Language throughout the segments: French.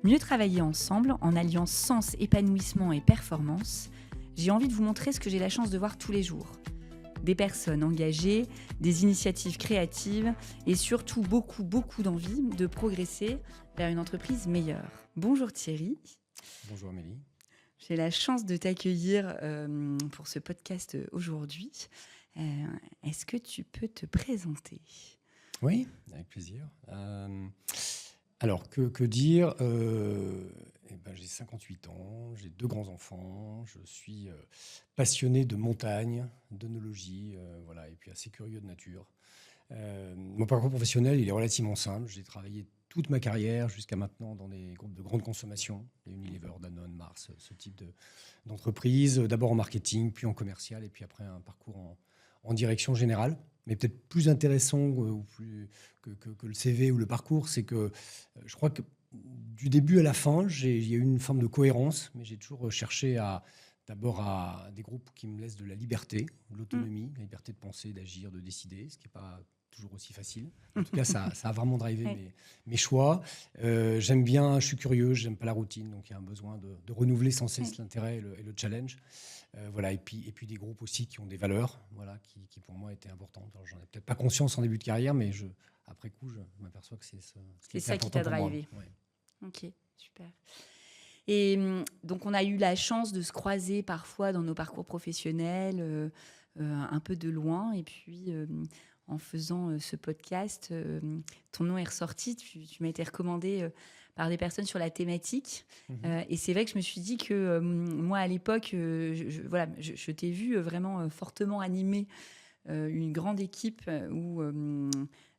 Mieux travailler ensemble en alliant sens, épanouissement et performance, j'ai envie de vous montrer ce que j'ai la chance de voir tous les jours. Des personnes engagées, des initiatives créatives et surtout beaucoup d'envie de progresser vers une entreprise meilleure. Bonjour Thierry. Bonjour Amélie. J'ai la chance de t'accueillir pour ce podcast aujourd'hui. Est-ce que tu peux te présenter ? Oui, avec plaisir. Alors, que dire j'ai 58 ans, j'ai 2 grands-enfants, je suis passionné de montagne, d'œnologie, et puis assez curieux de nature. Mon parcours professionnel, il est relativement simple. J'ai travaillé toute ma carrière jusqu'à maintenant dans des groupes de grande consommation, les Unilever, Danone, Mars, ce type d'entreprise, d'abord en marketing, puis en commercial, et puis après un parcours en direction générale. Mais peut-être plus intéressant que le CV ou le parcours, c'est que je crois que du début à la fin, il y a eu une forme de cohérence, mais j'ai toujours cherché d'abord à des groupes qui me laissent de la liberté, de l'autonomie, la liberté de penser, d'agir, de décider, ce qui n'est pas toujours aussi facile. En tout cas, ça a vraiment drivé mes choix. J'aime bien, je suis curieux, j'aime pas la routine, donc il y a un besoin de renouveler sans cesse l'intérêt et le challenge. Et puis des groupes aussi qui ont des valeurs, qui pour moi étaient importantes. Alors, j'en ai peut-être pas conscience en début de carrière, mais après coup, je m'aperçois que C'est ça qui t'a drivé. Ouais. Ok, super. Et donc, on a eu la chance de se croiser parfois dans nos parcours professionnels, un peu de loin. Et puis, en faisant ce podcast, ton nom est ressorti. Tu m'as été recommandé par des personnes sur la thématique. Et c'est vrai que je me suis dit que moi, à l'époque, je t'ai vu vraiment fortement animer une grande équipe où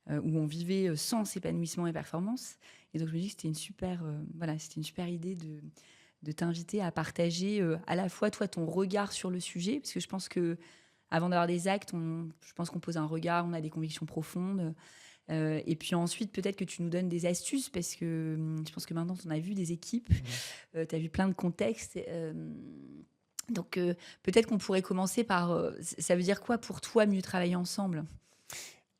on vivait sens, épanouissement et performance. Et donc, je me dis que c'était c'était une super idée de t'inviter à partager à la fois, toi, ton regard sur le sujet, parce que je pense que avant d'avoir des actes, je pense qu'on pose un regard, on a des convictions profondes. Et puis ensuite, peut-être que tu nous donnes des astuces, parce que je pense que maintenant, tu en as vu des équipes, tu as vu plein de contextes. Donc, peut-être qu'on pourrait commencer par... ça veut dire quoi pour toi, mieux travailler ensemble ?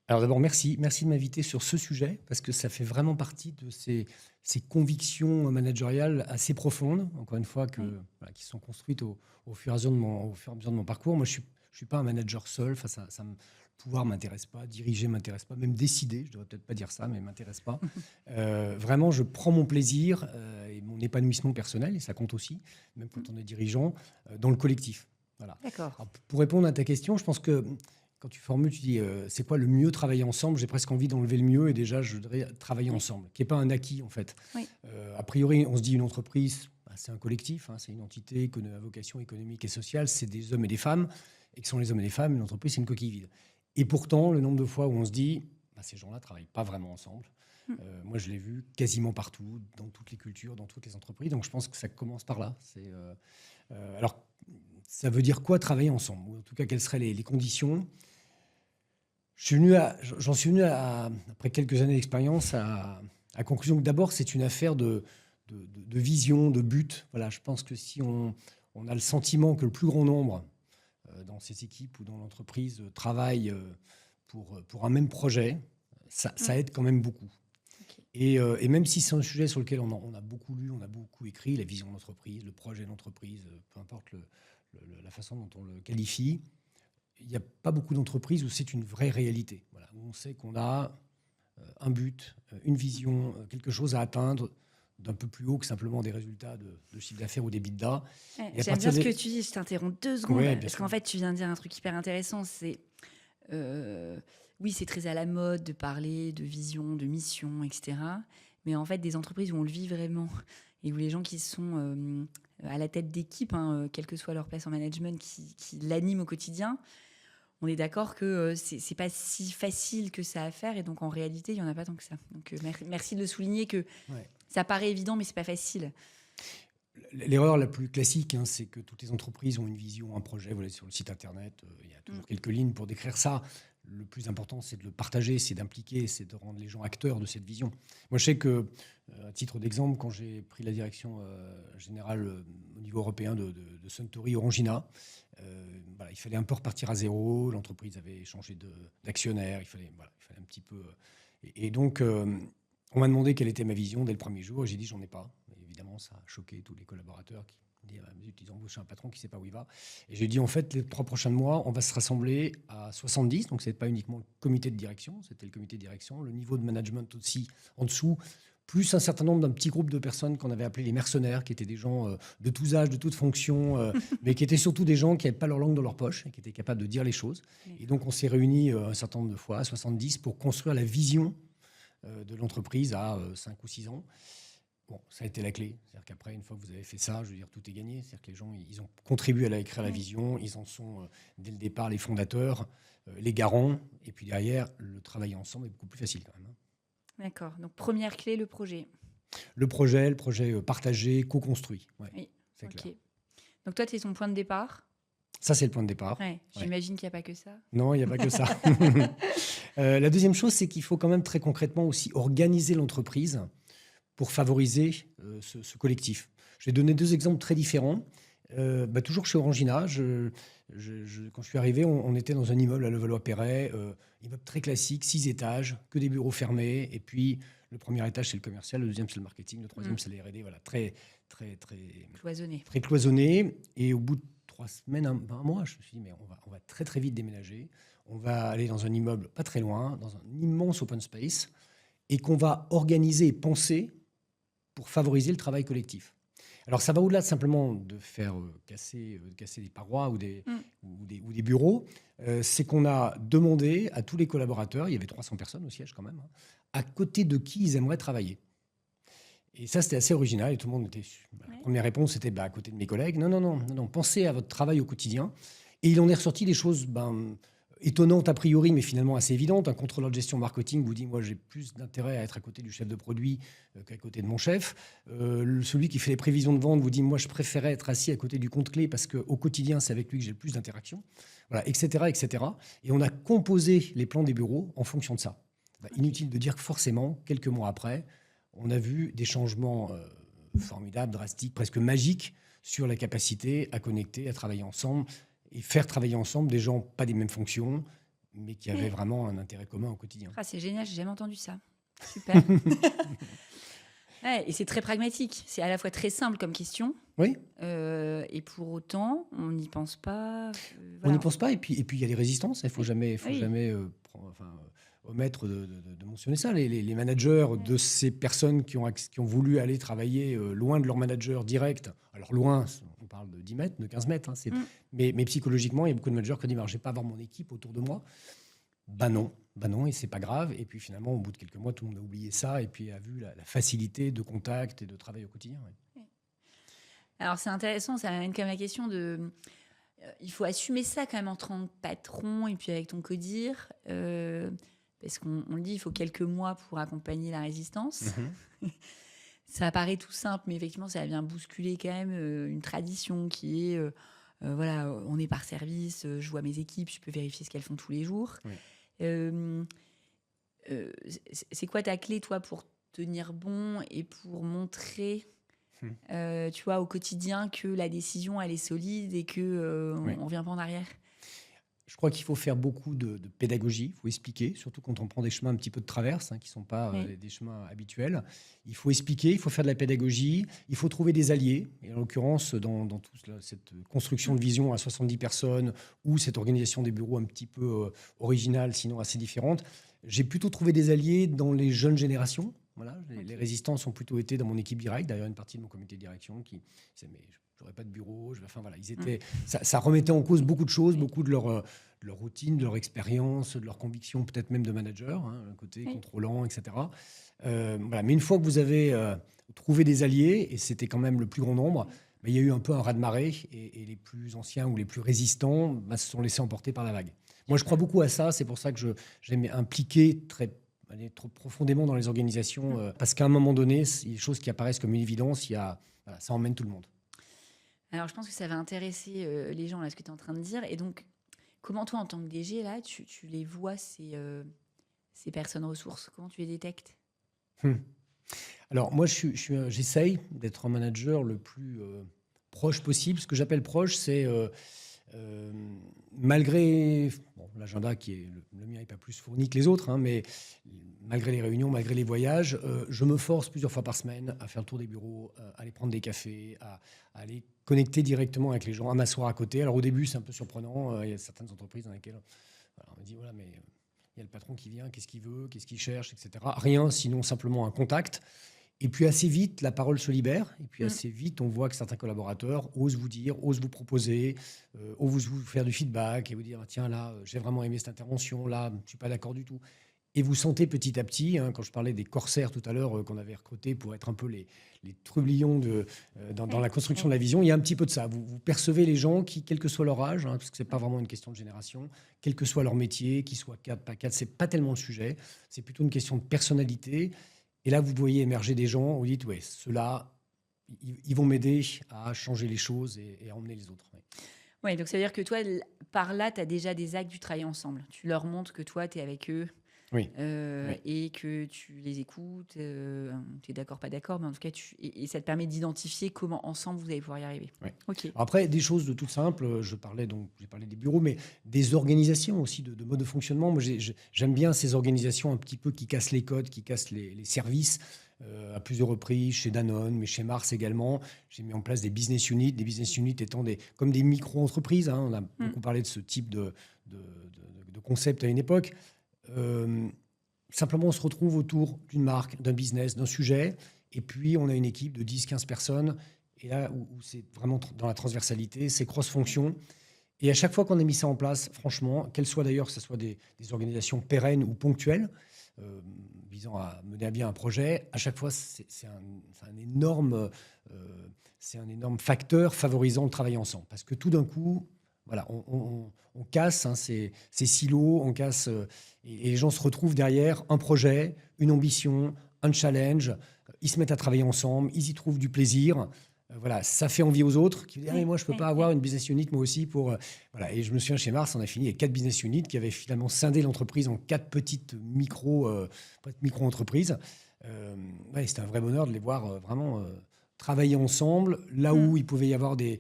Alors d'abord, merci de m'inviter sur ce sujet, parce que ça fait vraiment partie de ces convictions managériales assez profondes, encore une fois, qui sont construites au fur et à mesure de mon parcours. Moi, je suis pas un manager seul. Enfin, le pouvoir m'intéresse pas, diriger m'intéresse pas, même décider, je devrais peut-être pas dire ça, mais m'intéresse pas. Vraiment, je prends mon plaisir et mon épanouissement personnel, et ça compte aussi, même quand on est dirigeant, dans le collectif. Voilà. D'accord. Alors, pour répondre à ta question, je pense que quand tu formules, tu dis c'est quoi le mieux travailler ensemble ? J'ai presque envie d'enlever le mieux, et déjà je voudrais travailler ensemble, qui n'est pas un acquis en fait. Oui. A priori, on se dit une entreprise, c'est un collectif, c'est une entité à vocation économique et sociale, c'est des hommes et des femmes, et que sont les hommes et les femmes, une entreprise c'est une coquille vide. Et pourtant, le nombre de fois où on se dit ces gens-là ne travaillent pas vraiment ensemble. Moi, je l'ai vu quasiment partout, dans toutes les cultures, dans toutes les entreprises. Donc, je pense que ça commence par là. Alors, ça veut dire quoi travailler ensemble ? Ou en tout cas, quelles seraient les conditions ? J'en suis venu après quelques années d'expérience à la conclusion que d'abord, c'est une affaire de vision, de but. Voilà, je pense que si on a le sentiment que le plus grand nombre dans ces équipes ou dans l'entreprise travaillent pour un même projet, ça aide quand même beaucoup. Okay. Et même si c'est un sujet sur lequel on a beaucoup lu, on a beaucoup écrit, la vision d'entreprise, le projet d'entreprise, peu importe la façon dont on le qualifie, il n'y a pas beaucoup d'entreprises où c'est une vraie réalité. Voilà, où on sait qu'on a un but, une vision, quelque chose à atteindre d'un peu plus haut que simplement des résultats de chiffre d'affaires ou des EBITDA. J'aime bien ce que tu dis, je t'interromps 2 secondes, parce qu'en fait, tu viens de dire un truc hyper intéressant. Oui, c'est très à la mode de parler de vision, de mission, etc. Mais en fait, des entreprises où on le vit vraiment, et où les gens qui sont à la tête d'équipe, quelle que soit leur place en management, qui l'animent au quotidien, on est d'accord que c'est pas si facile que ça à faire, et donc en réalité, il y en a pas tant que ça. Donc merci de le souligner, que ça paraît évident, mais c'est pas facile. L'erreur la plus classique, c'est que toutes les entreprises ont une vision, un projet. Vous allez sur le site internet, il y a toujours quelques lignes pour décrire ça. Le plus important, c'est de le partager, c'est d'impliquer, c'est de rendre les gens acteurs de cette vision. Moi, je sais que, à titre d'exemple, quand j'ai pris la direction générale au niveau européen de Suntory Orangina, il fallait un peu repartir à zéro. L'entreprise avait changé d'actionnaire. Il fallait un petit peu... Et donc, on m'a demandé quelle était ma vision dès le premier jour. Et j'ai dit, j'en ai pas. ça a choqué tous les collaborateurs qui disent ils ont embauché un patron qui ne sait pas où il va. Et j'ai dit, en fait, les 3 prochains mois, on va se rassembler à 70. Donc, ce n'est pas uniquement le comité de direction, c'était le comité de direction, le niveau de management aussi en dessous, plus un certain nombre d'un petit groupe de personnes qu'on avait appelés les mercenaires, qui étaient des gens de tous âges, de toutes fonctions, mais qui étaient surtout des gens qui n'avaient pas leur langue dans leur poche et qui étaient capables de dire les choses. Et donc, on s'est réunis un certain nombre de fois, à 70, pour construire la vision de l'entreprise à 5 ou 6 ans. Bon, ça a été la clé. C'est-à-dire qu'après, une fois que vous avez fait ça, je veux dire, tout est gagné. C'est-à-dire que les gens, ils ont contribué à écrire la vision. Ils en sont, dès le départ, les fondateurs, les garants. Et puis derrière, le travail ensemble est beaucoup plus facile quand même. D'accord. Donc, première clé, le projet. Le projet partagé, co-construit. Ouais, Oui, c'est ok. clair. Donc, toi, tu es ton point de départ. Ça, c'est le point de départ. Ouais, j'imagine qu'il n'y a pas que ça. Non, il n'y a pas que ça. La deuxième chose, c'est qu'il faut quand même très concrètement aussi organiser l'entreprise pour favoriser ce collectif. Je vais donner 2 exemples très différents. Toujours chez Orangina, quand je suis arrivé, on était dans un immeuble à Levallois-Perret, immeuble très classique, 6 étages, que des bureaux fermés. Et puis, le premier étage, c'est le commercial, le deuxième, c'est le marketing, le troisième, c'est les R&D. Voilà, très Cloisonné. Très cloisonné. Et au bout de 3 semaines, un mois, je me suis dit, mais on va très, très vite déménager. On va aller dans un immeuble pas très loin, dans un immense open space, et qu'on va organiser et penser pour favoriser le travail collectif. Alors, ça va au-delà de simplement de faire casser des parois ou des bureaux. C'est qu'on a demandé à tous les collaborateurs, il y avait 300 personnes au siège quand même, à côté de qui ils aimeraient travailler. Et ça, c'était assez original. Et tout le monde était... La première réponse, c'était à côté de mes collègues. Non, pensez à votre travail au quotidien. Et il en est ressorti des choses étonnantes a priori, mais finalement assez évidentes. Un contrôleur de gestion marketing vous dit, moi, j'ai plus d'intérêt à être à côté du chef de produit qu'à côté de mon chef. Celui qui fait les prévisions de vente vous dit, moi, je préférais être assis à côté du compte clé parce qu'au quotidien, c'est avec lui que j'ai le plus d'interaction. Voilà, etc., etc. Et on a composé les plans des bureaux en fonction de ça. Inutile de dire que forcément, quelques mois après, on a vu des changements formidables, drastiques, presque magiques sur la capacité à connecter, à travailler ensemble et faire travailler ensemble des gens pas des mêmes fonctions, mais qui avaient vraiment un intérêt commun au quotidien. Ah, c'est génial, j'ai jamais entendu ça. Super. Et c'est très pragmatique. C'est à la fois très simple comme question. Oui. Et pour autant, on n'y pense pas. On n'y pense pas. Et puis il y a des résistances. Il faut jamais omettre de mentionner ça. Les managers de ces personnes qui ont voulu aller travailler loin de leur manager direct, alors loin, on parle de 10 mètres, de 15 mètres, mais psychologiquement, il y a beaucoup de managers qui disent, je ne vais pas avoir mon équipe autour de moi. Non, et c'est pas grave. Et puis finalement, au bout de quelques mois, tout le monde a oublié ça et puis a vu la facilité de contact et de travail au quotidien. Ouais. Alors c'est intéressant, ça amène quand même la question de... il faut assumer ça quand même en tant que patron et puis avec ton codir. Parce qu'on le dit, il faut quelques mois pour accompagner la résistance. Ça paraît tout simple, mais effectivement, ça vient bousculer quand même une tradition qui est... on est par service, je vois mes équipes, je peux vérifier ce qu'elles font tous les jours. Oui. C'est quoi ta clé, toi, pour tenir bon et pour montrer, tu vois, au quotidien que la décision, elle est solide et qu'on ne revient pas en arrière? Je crois qu'il faut faire beaucoup de pédagogie, il faut expliquer, surtout quand on prend des chemins un petit peu de traverse, qui ne sont pas des chemins habituels. Il faut expliquer, il faut faire de la pédagogie, il faut trouver des alliés. Et en l'occurrence, dans toute cette construction de vision à 70 personnes ou cette organisation des bureaux un petit peu originale, sinon assez différente, j'ai plutôt trouvé des alliés dans les jeunes générations. Voilà, les résistants ont plutôt été dans mon équipe directe. D'ailleurs, une partie de mon comité de direction qui disait, mais je n'aurais pas de bureau. Ils étaient, ça remettait en cause beaucoup de choses, beaucoup de leur routine, de leur expérience, de leur conviction, peut-être même de manager, le côté contrôlant, etc. Mais une fois que vous avez trouvé des alliés, et c'était quand même le plus grand nombre, il y a eu un peu un raz-de-marée, et les plus anciens ou les plus résistants se sont laissés emporter par la vague. Moi, je crois beaucoup à ça. C'est pour ça que j'aime impliquer aller trop profondément dans les organisations, parce qu'à un moment donné, il y a des choses qui apparaissent comme une évidence, ça emmène tout le monde. Alors, je pense que ça va intéresser les gens, là, ce que tu es en train de dire. Et donc, comment toi, en tant que DG, là, tu les vois, ces personnes ressources? Comment tu les détectes? Alors, moi, j'essaye d'être un manager le plus proche possible. Ce que j'appelle proche, c'est Malgré l'agenda qui est le mien n'est pas plus fourni que les autres, hein, mais malgré les réunions, malgré les voyages, je me force plusieurs fois par semaine à faire le tour des bureaux, à aller prendre des cafés, à aller connecter directement avec les gens, à m'asseoir à côté. Alors au début, c'est un peu surprenant. Il y a certaines entreprises dans lesquelles on me dit voilà, mais il y a le patron qui vient, qu'est-ce qu'il veut, qu'est-ce qu'il cherche, etc. Rien, sinon simplement un contact. Et puis assez vite, la parole se libère. Et puis assez vite, on voit que certains collaborateurs osent vous dire, osent vous proposer, osent vous faire du feedback et vous dire tiens, là, j'ai vraiment aimé cette intervention, là, je ne suis pas d'accord du tout. Et vous sentez petit à petit, hein, quand je parlais des corsaires tout à l'heure qu'on avait recrutés pour être un peu les trublions dans la construction de la vision, il y a un petit peu de ça. Vous percevez les gens qui, quel que soit leur âge, hein, parce que ce n'est pas vraiment une question de génération, quel que soit leur métier, qu'ils soient cadres, pas cadres, ce n'est pas tellement le sujet. C'est plutôt une question de personnalité. Et là, vous voyez émerger des gens, vous dites, ouais, ceux-là, ils vont m'aider à changer les choses et à emmener les autres. Ouais. Ouais, donc ça veut dire que toi, par là, tu as déjà des actes du travail ensemble. Tu leur montres que toi, tu es avec eux Oui. et que tu les écoutes. Tu es d'accord, pas d'accord, mais en tout cas, et ça te permet d'identifier comment ensemble vous allez pouvoir y arriver. Oui. Ok. Après, des choses de toutes simples, j'ai parlé des bureaux, mais des organisations aussi, de mode de fonctionnement. Moi, j'aime bien ces organisations un petit peu qui cassent les codes, qui cassent les services. À plusieurs reprises, chez Danone, mais chez Mars également. J'ai mis en place des business units étant comme des micro-entreprises. Hein. On a beaucoup parlé de ce type de concept à une époque. Simplement, on se retrouve autour d'une marque, d'un business, d'un sujet, et puis on a une équipe de 10-15 personnes, et là où c'est vraiment dans la transversalité, c'est cross-fonction. Et à chaque fois qu'on a mis ça en place, franchement, que ce soit des organisations pérennes ou ponctuelles, visant à mener à bien un projet, à chaque fois, c'est un énorme facteur favorisant le travail ensemble. Parce que tout d'un coup, voilà, on casse ces silos, on casse, et les gens se retrouvent derrière un projet, une ambition, un challenge. Ils se mettent à travailler ensemble, ils y trouvent du plaisir. Voilà, ça fait envie aux autres qui disent moi je peux pas avoir une business unit moi aussi pour voilà. Et je me souviens chez Mars, on a fini avec 4 business units qui avaient finalement scindé l'entreprise en 4 petites micro-entreprises. C'était un vrai bonheur de les voir vraiment travailler ensemble là où il pouvait y avoir des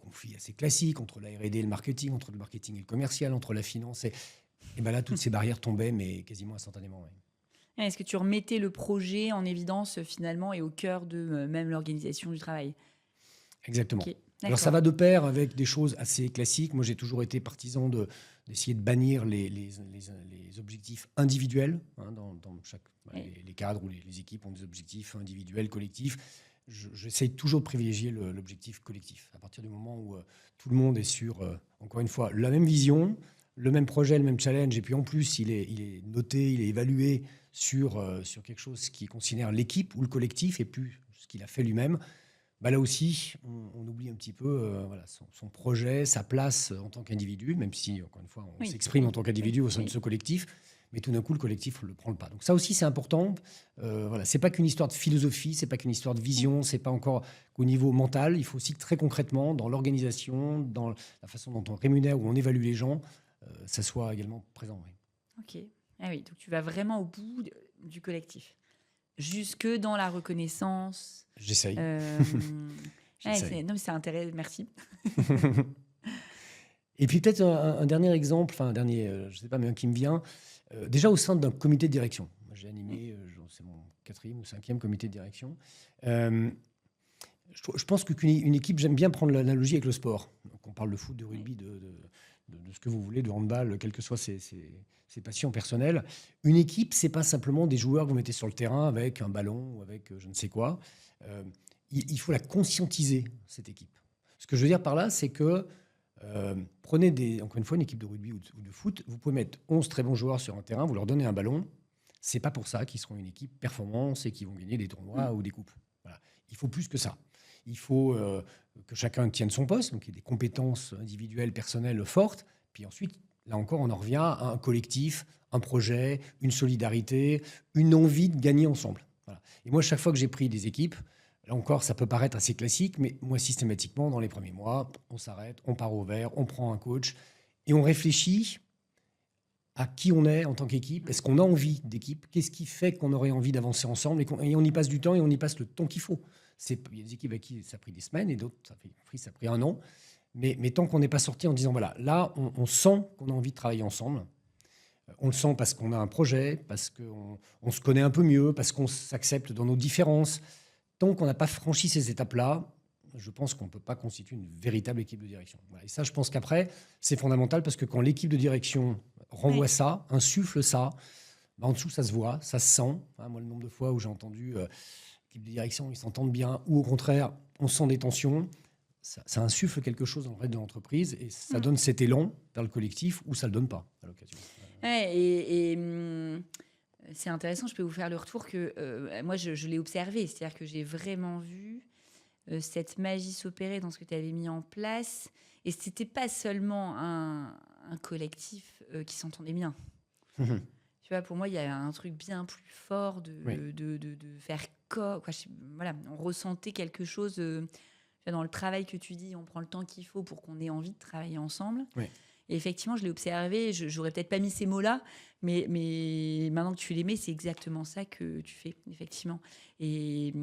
conflits assez classiques entre la R&D et le marketing, entre le marketing et le commercial, entre la finance et ben là toutes ces barrières tombaient mais quasiment instantanément. Ouais. Est-ce que tu remettais le projet en évidence finalement et au cœur de même l'organisation du travail? Exactement. Okay, alors ça va de pair avec des choses assez classiques. Moi j'ai toujours été partisan d'essayer de bannir les objectifs individuels. Hein, dans chaque, les cadres ou les équipes ont des objectifs individuels, collectifs. J'essaye toujours de privilégier l'objectif collectif. À partir du moment où tout le monde est sur, encore une fois, la même vision, le même projet, le même challenge, et puis en plus il est noté, il est évalué sur quelque chose qui considère l'équipe ou le collectif et plus ce qu'il a fait lui-même, bah là aussi, on oublie un petit peu son projet, sa place en tant qu'individu, même si, encore une fois, on s'exprime en tant qu'individu au sein de ce collectif, mais tout d'un coup, le collectif ne le prend pas. Donc ça aussi, c'est important. C'est pas qu'une histoire de philosophie, c'est pas qu'une histoire de vision, c'est pas encore qu'au niveau mental. Il faut aussi que très concrètement, dans l'organisation, dans la façon dont on rémunère ou on évalue les gens, ça soit également présent. Oui. Ok. Ah oui, donc tu vas vraiment au bout du collectif. Jusque dans la reconnaissance. J'essaye. C'est intéressant, merci. Et puis peut-être un dernier exemple, je ne sais pas, mais un qui me vient, déjà au sein d'un comité de direction. J'ai animé, c'est mon 4e ou 5e comité de direction. Je pense qu'une équipe, j'aime bien prendre l'analogie avec le sport. Donc on parle de foot, de rugby, de ce que vous voulez, de handball, quelles que soient ses passions personnelles. Une équipe, c'est pas simplement des joueurs que vous mettez sur le terrain avec un ballon ou avec je ne sais quoi. Il faut la conscientiser, cette équipe. Ce que je veux dire par là, c'est que prenez encore une fois une équipe de rugby ou de foot, vous pouvez mettre 11 très bons joueurs sur un terrain, vous leur donnez un ballon, c'est pas pour ça qu'ils seront une équipe performance et qu'ils vont gagner des tournois ou des coupes. Voilà. Il faut plus que ça. Il faut que chacun tienne son poste, donc il y ait des compétences individuelles, personnelles fortes. Puis ensuite, là encore, on en revient à un collectif, un projet, une solidarité, une envie de gagner ensemble. Voilà. Et moi, chaque fois que j'ai pris des équipes, là encore, ça peut paraître assez classique, mais moi, systématiquement, dans les premiers mois, on s'arrête, on part au vert, on prend un coach et on réfléchit à qui on est en tant qu'équipe. Est-ce qu'on a envie d'équipe? Qu'est-ce qui fait qu'on aurait envie d'avancer ensemble et on y passe du temps et on y passe le temps qu'il faut. Il y a des équipes à qui ça a pris des semaines et d'autres, ça a pris un an. Mais tant qu'on n'est pas sorti en disant, voilà, là, on sent qu'on a envie de travailler ensemble. On le sent parce qu'on a un projet, parce qu'on se connaît un peu mieux, parce qu'on s'accepte dans nos différences. Tant qu'on n'a pas franchi ces étapes-là, je pense qu'on ne peut pas constituer une véritable équipe de direction. Voilà. Et ça, je pense qu'après, c'est fondamental parce que quand l'équipe de direction renvoie ça, insuffle ça, bah, en dessous, ça se voit, ça se sent. Hein, moi, le nombre de fois où j'ai entendu l'équipe de direction, ils s'entendent bien, ou au contraire, on sent des tensions, ça insuffle quelque chose dans le reste de l'entreprise et ça donne cet élan vers le collectif ou ça ne le donne pas à l'occasion. Ouais, c'est intéressant, je peux vous faire le retour que moi, je l'ai observé. C'est-à-dire que j'ai vraiment vu cette magie s'opérer dans ce que tu avais mis en place. Et ce n'était pas seulement un collectif qui s'entendait bien. Tu vois, pour moi, il y a un truc bien plus fort de faire voilà, on ressentait quelque chose dans le travail que tu dis. On prend le temps qu'il faut pour qu'on ait envie de travailler ensemble. Oui. Et effectivement, je l'ai observé. J'aurais peut-être pas mis ces mots-là, mais maintenant que tu les mets, c'est exactement ça que tu fais, effectivement. Et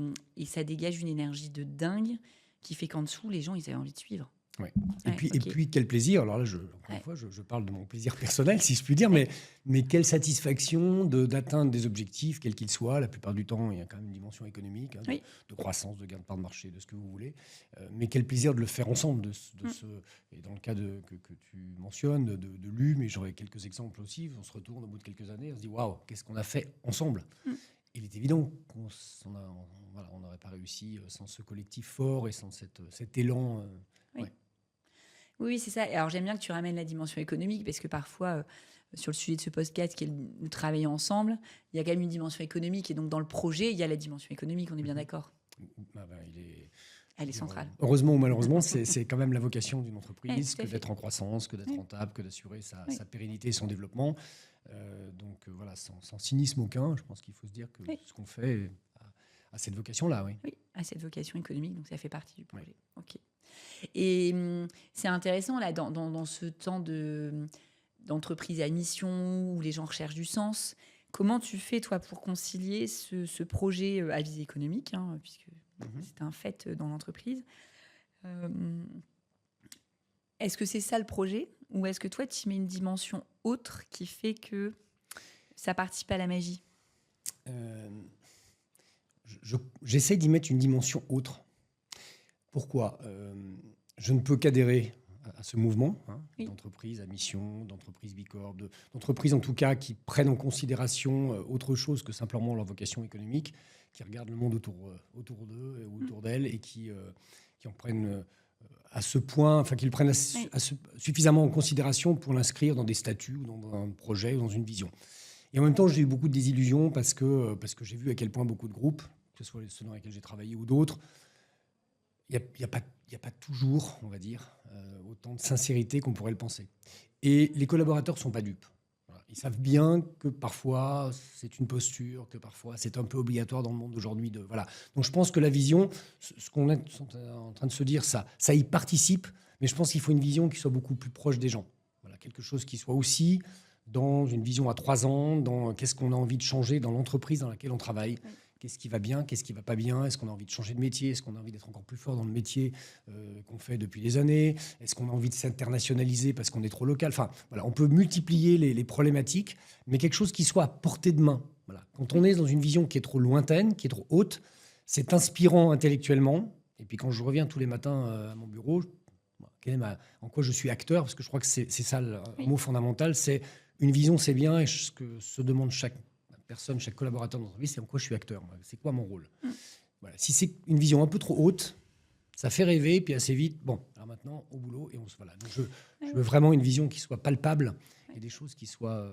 ça dégage une énergie de dingue qui fait qu'en dessous, les gens, ils avaient envie de suivre. Ouais. Et puis, quel plaisir. Alors là, encore une fois, je parle de mon plaisir personnel, si je puis dire, mais quelle satisfaction d'atteindre des objectifs, quels qu'ils soient. La plupart du temps, il y a quand même une dimension économique, hein, de croissance, de gain de part de marché, de ce que vous voulez. Mais quel plaisir de le faire ensemble. Et dans le cas que tu mentionnes, de l'U, mais j'aurais quelques exemples aussi. On se retourne au bout de quelques années, on se dit waouh, qu'est-ce qu'on a fait ensemble. Il est évident qu'on n'aurait pas réussi sans ce collectif fort et sans cet élan. Oui, c'est ça. Alors, j'aime bien que tu ramènes la dimension économique parce que parfois, sur le sujet de ce podcast qui est le travailler ensemble, il y a quand même une dimension économique. Et donc, dans le projet, il y a la dimension économique, on est bien d'accord. Elle est centrale. Heureusement ou malheureusement, c'est quand même la vocation d'une entreprise que d'être en croissance, que d'être rentable, que d'assurer sa pérennité et son développement. Donc, voilà, sans cynisme aucun, je pense qu'il faut se dire que ce qu'on fait a cette vocation-là. Oui, à cette vocation économique, donc ça fait partie du projet. Ok. Et c'est intéressant, là, dans ce temps d'entreprise à mission où les gens recherchent du sens. Comment tu fais, toi, pour concilier ce projet à visée économique, hein, puisque c'est un fait dans l'entreprise. Est-ce que c'est ça le projet ou est-ce que toi, tu mets une dimension autre qui fait que ça participe à la magie? J'essaie d'y mettre une dimension autre. Pourquoi je ne peux qu'adhérer à ce mouvement d'entreprise à mission, d'entreprise bicorp, d'entreprise en tout cas qui prennent en considération autre chose que simplement leur vocation économique, qui regardent le monde autour d'eux ou autour d'elles et qui en prennent à ce point, enfin qu'ils prennent suffisamment en considération pour l'inscrire dans des statuts ou dans un projet ou dans une vision. Et en même temps, j'ai eu beaucoup de désillusions parce que j'ai vu à quel point beaucoup de groupes, que ce soit ceux dans lesquels j'ai travaillé ou d'autres, il n'y a pas toujours, on va dire, autant de sincérité qu'on pourrait le penser. Et les collaborateurs ne sont pas dupes. Voilà. Ils savent bien que parfois, c'est une posture, que parfois, c'est un peu obligatoire dans le monde d'aujourd'hui. Voilà. Donc, je pense que la vision, ce qu'on est en train de se dire, ça y participe, mais je pense qu'il faut une vision qui soit beaucoup plus proche des gens. Voilà. Quelque chose qui soit aussi dans une vision à 3 ans, dans qu'est-ce qu'on a envie de changer dans l'entreprise dans laquelle on travaille. Qu'est-ce qui va bien, qu'est-ce qui ne va pas bien? Est-ce qu'on a envie de changer de métier? Est-ce qu'on a envie d'être encore plus fort dans le métier qu'on fait depuis des années? Est-ce qu'on a envie de s'internationaliser parce qu'on est trop local? Enfin, voilà, on peut multiplier les problématiques, mais quelque chose qui soit à portée de main. Voilà. Quand on est dans une vision qui est trop lointaine, qui est trop haute, c'est inspirant intellectuellement. Et puis quand je reviens tous les matins à mon bureau, en quoi je suis acteur? Parce que je crois que c'est ça un mot fondamental, c'est une vision, c'est bien, et ce que se demande chaque personne, chaque collaborateur dans l'entreprise, c'est en quoi je suis acteur. C'est quoi mon rôle? Voilà. Si c'est une vision un peu trop haute, ça fait rêver, puis assez vite, bon, alors maintenant, au boulot, et voilà. Donc je veux vraiment une vision qui soit palpable et des choses qui soient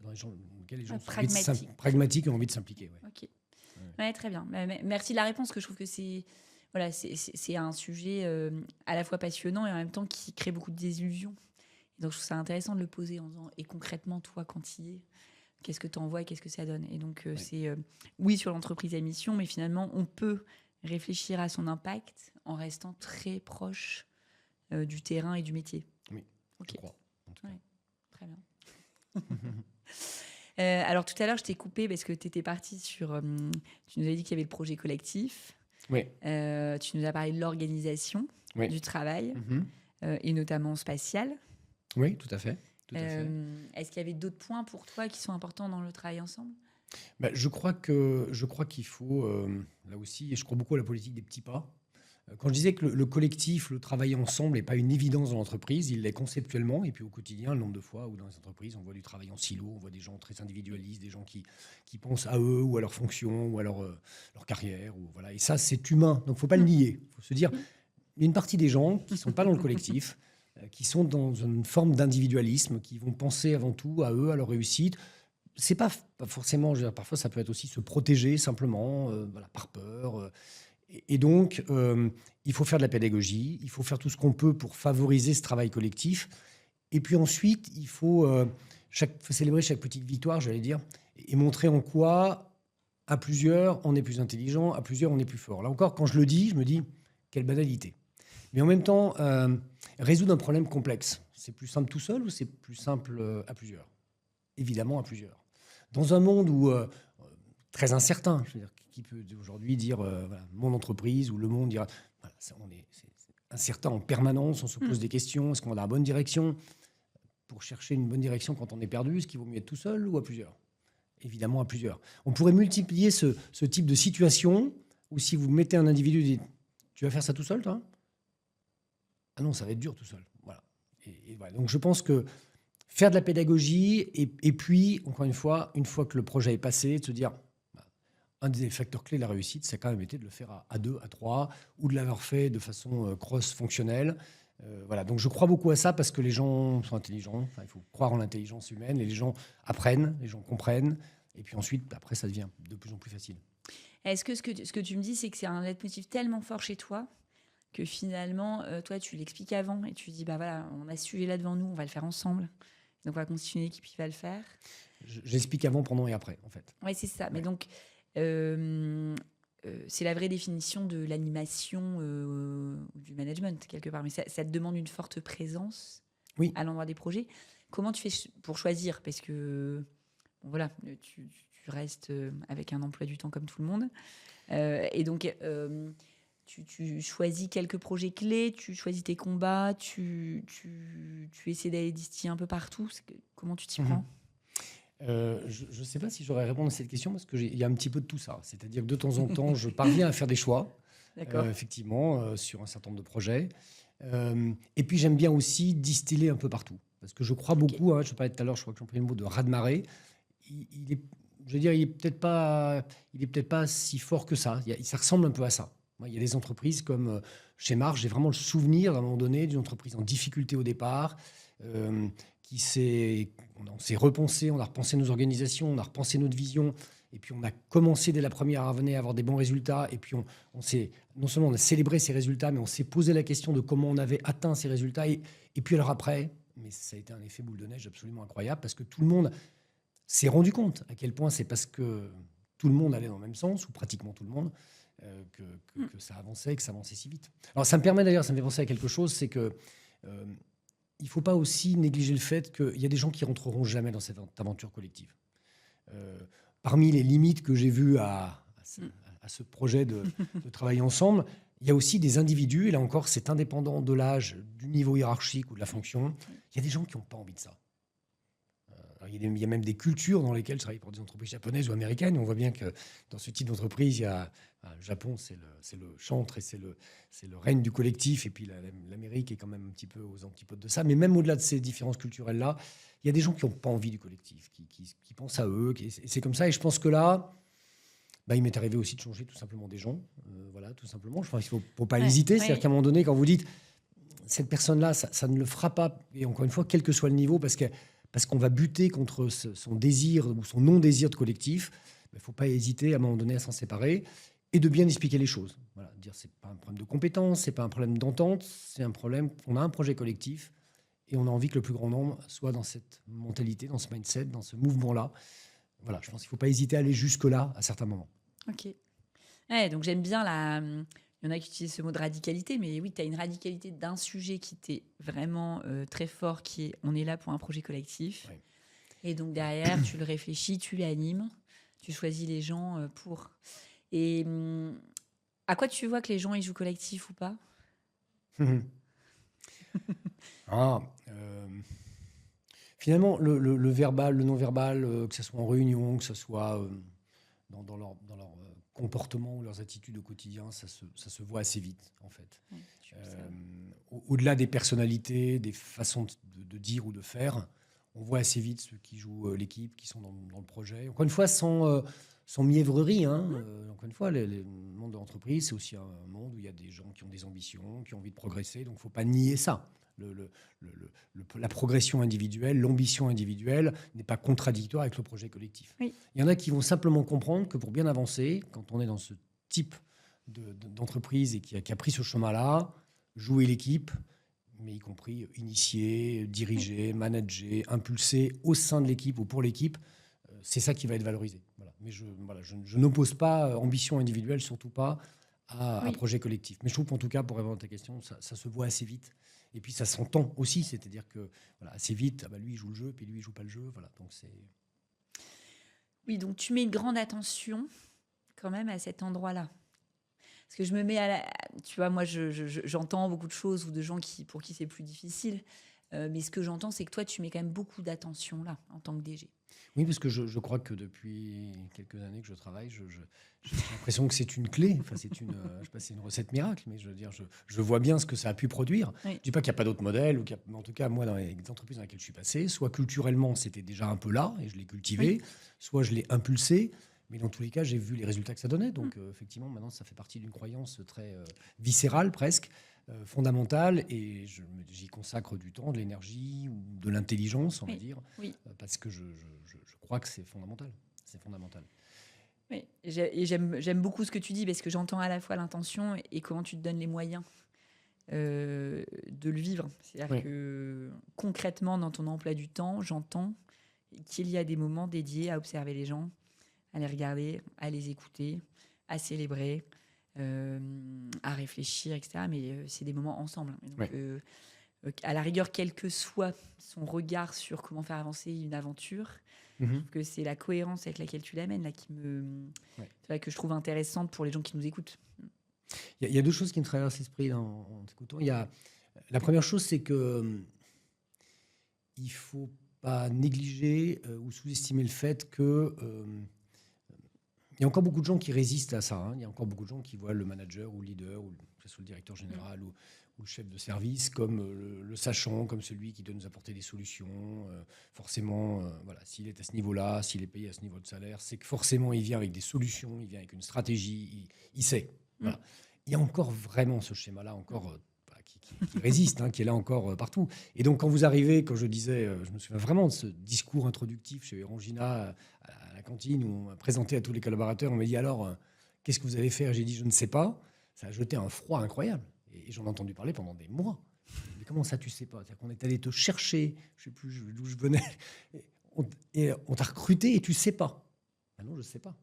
dans lesquelles les gens sont pragmatiques et ont envie de s'impliquer. Ouais. Ok. Ouais, très bien. Merci de la réponse, que je trouve que c'est un sujet à la fois passionnant et en même temps qui crée beaucoup de désillusions. Donc je trouve ça intéressant de le poser en disant, et concrètement, toi, quand il y es, qu'est-ce que tu envoies et qu'est-ce que ça donne? Et donc, c'est oui sur l'entreprise à mission, mais finalement, on peut réfléchir à son impact en restant très proche du terrain et du métier. Oui, je crois. En tout cas. Très bien. Alors, tout à l'heure, je t'ai coupé parce que tu étais parti sur... tu nous avais dit qu'il y avait le projet collectif. Oui. Tu nous as parlé de l'organisation du travail. et notamment spatiale. Oui, tout à fait. Tout à fait. Est-ce qu'il y avait d'autres points pour toi qui sont importants dans le travail ensemble? Je crois qu'il faut, là aussi, et je crois beaucoup à la politique des petits pas. Quand je disais que le collectif, le travail ensemble n'est pas une évidence dans l'entreprise, il l'est conceptuellement, et puis au quotidien, le nombre de fois où dans les entreprises, on voit du travail en silo, on voit des gens très individualistes, des gens qui pensent à eux ou à leur fonction ou à leur carrière. Ou, voilà. Et ça, c'est humain, donc il ne faut pas le nier. Il faut se dire, il y a une partie des gens qui ne sont pas dans le collectif, qui sont dans une forme d'individualisme, qui vont penser avant tout à eux, à leur réussite. C'est pas forcément, je veux dire, parfois ça peut être aussi se protéger simplement, voilà, par peur. Et donc, il faut faire de la pédagogie, il faut faire tout ce qu'on peut pour favoriser ce travail collectif. Et puis ensuite, il faut célébrer chaque petite victoire, j'allais dire, et montrer en quoi, à plusieurs, on est plus intelligent, à plusieurs, on est plus fort. Là encore, quand je le dis, je me dis, quelle banalité. Mais en même temps, résoudre un problème complexe, c'est plus simple tout seul ou c'est plus simple à plusieurs? Évidemment, à plusieurs. Dans un monde où très incertain, je veux dire, qui peut aujourd'hui dire voilà, mon entreprise ou le monde dira voilà, c'est incertain en permanence, on se pose des questions, est-ce qu'on va dans la bonne direction? Pour chercher une bonne direction quand on est perdu, est-ce qu'il vaut mieux être tout seul ou à plusieurs? Évidemment à plusieurs. On pourrait multiplier ce type de situation où si vous mettez un individu et dites tu vas faire ça tout seul toi? Ah non, ça va être dur tout seul. Voilà. Et voilà. Donc je pense que faire de la pédagogie et puis, encore une fois que le projet est passé, de se dire, un des facteurs clés de la réussite, c'est quand même été de le faire à deux, à trois, ou de l'avoir fait de façon cross-fonctionnelle. Voilà. Donc je crois beaucoup à ça parce que les gens sont intelligents. Enfin, il faut croire en l'intelligence humaine et les gens apprennent, les gens comprennent. Et puis ensuite, après, ça devient de plus en plus facile. Est-ce que ce que tu me dis, c'est que c'est un leitmotiv tellement fort chez toi que finalement, toi, tu l'expliques avant et tu dis, bah voilà, on a ce sujet-là devant nous, on va le faire ensemble. Donc, on va constituer une équipe qui va le faire. J'explique avant, pendant et après, en fait. Oui, c'est ça. Ouais. Mais donc, c'est la vraie définition de l'animation ou du management, quelque part. Mais ça te demande une forte présence à l'endroit des projets. Comment tu fais pour choisir? Parce que, bon, voilà, tu restes avec un emploi du temps comme tout le monde. Et donc, tu choisis quelques projets clés, tu choisis tes combats, tu essaies d'aller distiller un peu partout. Comment tu t'y prends? Je ne sais pas si j'aurais répondu à cette question parce qu'il y a un petit peu de tout ça. C'est-à-dire que de temps en temps, je parviens à faire des choix, effectivement, sur un certain nombre de projets. Et puis, j'aime bien aussi distiller un peu partout. Parce que je crois beaucoup, je parlais tout à l'heure, je crois que j'ai employé le mot de raz-de-marée. Je veux dire, il n'est peut-être pas si fort que ça. Ça ressemble un peu à ça. Il y a des entreprises comme chez Mars, j'ai vraiment le souvenir, à un moment donné, d'une entreprise en difficulté au départ, on s'est repensé, on a repensé nos organisations, on a repensé notre vision, et puis on a commencé dès la première année à avoir des bons résultats, et puis non seulement on a célébré ces résultats, mais on s'est posé la question de comment on avait atteint ces résultats, et puis alors après, mais ça a été un effet boule de neige absolument incroyable, parce que tout le monde s'est rendu compte à quel point c'est parce que tout le monde allait dans le même sens, ou pratiquement tout le monde, que ça avançait et que ça avançait si vite. Alors ça me fait penser à quelque chose, c'est que il ne faut pas aussi négliger le fait qu'il y a des gens qui rentreront jamais dans cette aventure collective. Parmi les limites que j'ai vues à ce projet de travailler ensemble, il y a aussi des individus, et là encore c'est indépendant de l'âge, du niveau hiérarchique ou de la fonction, il y a des gens qui n'ont pas envie de ça. Il y a même des cultures dans lesquelles je travaille pour des entreprises japonaises ou américaines. On voit bien que dans ce type d'entreprise, le Japon, c'est le chantre et c'est le règne du collectif. Et puis l'Amérique est quand même un petit peu aux antipodes de ça. Mais même au-delà de ces différences culturelles-là, il y a des gens qui n'ont pas envie du collectif, qui pensent à eux. C'est comme ça. Et je pense que là, il m'est arrivé aussi de changer tout simplement des gens. Voilà, tout simplement. Je pense qu'il ne faut pas hésiter. C'est-à-dire qu'à un moment donné, quand vous dites cette personne-là, ça ne le fera pas. Et encore une fois, quel que soit le niveau, parce qu'on va buter contre son désir ou son non-désir de collectif, il ne faut pas hésiter à un moment donné à s'en séparer et de bien expliquer les choses. Voilà, dire c'est pas un problème de compétence, c'est pas un problème d'entente, c'est un problème. On a un projet collectif et on a envie que le plus grand nombre soit dans cette mentalité, dans ce mindset, dans ce mouvement-là. Voilà, je pense qu'il ne faut pas hésiter à aller jusque-là à certains moments. Ok. Ouais, donc j'aime bien il y en a qui utilisent ce mot de radicalité, mais oui, tu as une radicalité d'un sujet qui t'est vraiment très fort, qui est on est là pour un projet collectif. Oui. Et donc derrière, tu le réfléchis, tu l'animes, tu choisis les gens pour. Et à quoi tu vois que les gens ils jouent collectif ou pas? Ah, finalement, le verbal, le non-verbal, que ce soit en réunion, que ce soit dans leur comportement ou leurs attitudes au quotidien, ça se voit assez vite, en fait. Ouais, tu Euh, observes. Au-delà des personnalités, des façons de dire ou de faire, on voit assez vite ceux qui jouent l'équipe, qui sont dans le projet. Encore une fois, sans mièvrerie. Hein. Encore une fois, le monde de l'entreprise, c'est aussi un monde où il y a des gens qui ont des ambitions, qui ont envie de progresser. Donc, il ne faut pas nier ça. La progression individuelle, l'ambition individuelle n'est pas contradictoire avec le projet collectif. Oui. Il y en a qui vont simplement comprendre que pour bien avancer, quand on est dans ce type d'entreprise et qui a pris ce chemin-là, jouer l'équipe, mais y compris initier, diriger, manager, impulser au sein de l'équipe ou pour l'équipe, c'est ça qui va être valorisé. Voilà. Mais je n'oppose pas ambition individuelle, surtout pas, à Oui. projet collectif. Mais je trouve qu'en tout cas, pour répondre à ta question, ça se voit assez vite. Et puis ça s'entend aussi, c'est-à-dire que voilà, assez vite, lui il joue le jeu, puis lui il joue pas le jeu. Voilà. Donc Oui, donc tu mets une grande attention quand même à cet endroit-là. Parce que je me mets tu vois, moi, j'entends beaucoup de choses ou de gens pour qui c'est plus difficile. Mais ce que j'entends, c'est que toi, tu mets quand même beaucoup d'attention là, en tant que DG. Oui, parce que je crois que depuis quelques années que je travaille, j'ai l'impression que c'est une clé. Enfin, je sais pas si c'est une recette miracle, mais je veux dire, je vois bien ce que ça a pu produire. Oui. Je dis pas qu'il n'y a pas d'autres modèles, mais en tout cas, moi, dans les entreprises dans lesquelles je suis passé, soit culturellement, c'était déjà un peu là, et je l'ai cultivé, Oui. soit je l'ai impulsé. Mais dans tous les cas, j'ai vu les résultats que ça donnait. Donc, effectivement, maintenant, ça fait partie d'une croyance très viscérale, presque, fondamentale. Et j'y consacre du temps, de l'énergie ou de l'intelligence, on va Oui. dire, Oui. parce que je crois que c'est fondamental. C'est fondamental. Oui. Et j'aime beaucoup ce que tu dis parce que j'entends à la fois l'intention et comment tu te donnes les moyens de le vivre. C'est-à-dire Oui. que concrètement, dans ton emploi du temps, j'entends qu'il y a des moments dédiés à observer les gens, à les regarder, à les écouter, à célébrer, à réfléchir, etc. Mais c'est des moments ensemble. Et donc, Oui. À la rigueur, quel que soit son regard sur comment faire avancer une aventure, je Mhm. trouve que c'est la cohérence avec laquelle tu l'amènes là Ouais. que je trouve intéressante pour les gens qui nous écoutent. Il y a deux choses qui me traversent l'esprit en t'écoutant. La première chose, c'est que il faut pas négliger ou sous-estimer le fait que il y a encore beaucoup de gens qui résistent à ça. Hein. Il y a encore beaucoup de gens qui voient le manager ou le leader, ou que ce soit le directeur général ou le chef de service, comme le sachant, comme celui qui doit nous apporter des solutions. Forcément, voilà, s'il est à ce niveau-là, s'il est payé à ce niveau de salaire, c'est que forcément, il vient avec des solutions, il vient avec une stratégie, il sait. Voilà. Il y a encore vraiment ce schéma-là, encore qui résiste, hein, qui est là encore partout. Et donc, quand vous arrivez, quand je disais, je me souviens vraiment de ce discours introductif chez Orangina à la cantine, où on m'a présenté à tous les collaborateurs, on m'a dit alors, qu'est-ce que vous allez faire? J'ai dit, je ne sais pas. Ça a jeté un froid incroyable. Et j'en ai entendu parler pendant des mois. Mais comment ça, tu sais pas? C'est-à-dire qu'on est allé te chercher, je sais plus d'où je venais, et on t'a recruté et tu sais pas. Ah non, je sais pas.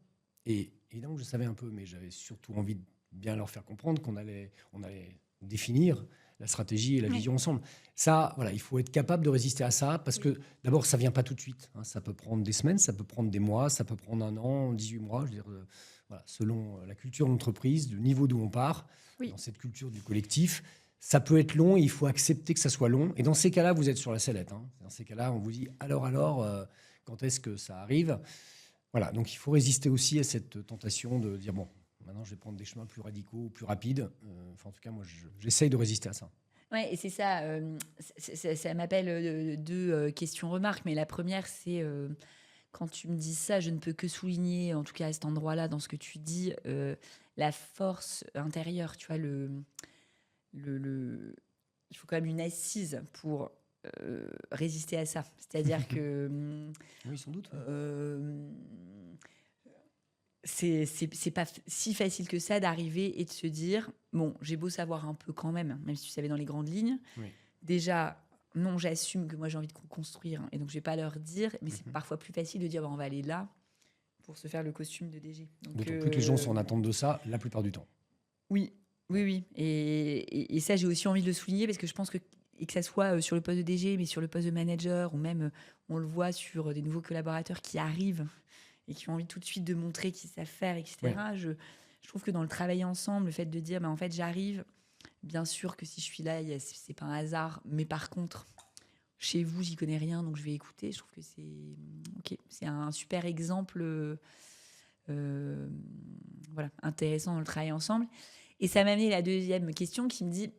Et évidemment, je savais un peu, mais j'avais surtout envie de bien leur faire comprendre on allait définir la stratégie et la vision ensemble. Ça, voilà, il faut être capable de résister à ça parce que d'abord, ça vient pas tout de suite. Hein. Ça peut prendre des semaines, ça peut prendre des mois, ça peut prendre 1 an, 18 mois. Je veux dire, voilà, selon la culture de l'entreprise, le niveau d'où on part, dans cette culture du collectif, ça peut être long et il faut accepter que ça soit long. Et dans ces cas-là, vous êtes sur la sellette. Hein. Dans ces cas-là, on vous dit alors, quand est-ce que ça arrive? Voilà, donc il faut résister aussi à cette tentation de dire bon, maintenant je vais prendre des chemins plus radicaux, plus rapides. Enfin, en tout cas, moi, j'essaye de résister à ça. Ouais, et c'est ça. Ça m'appelle deux questions-remarques. Mais la première, c'est quand tu me dis ça, je ne peux que souligner, en tout cas à cet endroit-là, dans ce que tu dis, la force intérieure. Tu vois, il faut quand même une assise pour résister à ça. C'est-à-dire que oui, sans doute. c'est pas si facile que ça d'arriver et de se dire bon, j'ai beau savoir un peu quand même si tu savais dans les grandes lignes. Oui. Déjà, non, j'assume que moi j'ai envie de construire et donc je vais pas leur dire, mais c'est parfois plus facile de dire bah, on va aller là pour se faire le costume de DG. D'autant plus que les gens sont en attente de ça la plupart du temps. Oui. Et ça, j'ai aussi envie de le souligner parce que je pense que ça soit sur le poste de DG, mais sur le poste de manager, ou même on le voit sur des nouveaux collaborateurs qui arrivent et qui ont envie tout de suite de montrer qu'ils savent faire, etc. Oui. Je trouve que dans le travail ensemble, le fait de dire, bah, en fait, j'arrive bien sûr que si je suis là, c'est pas un hasard. Mais par contre, chez vous, j'y connais rien, donc je vais écouter. Je trouve que c'est un super exemple voilà, intéressant dans le travail ensemble. Et ça m'a amené à la deuxième question qui me dit,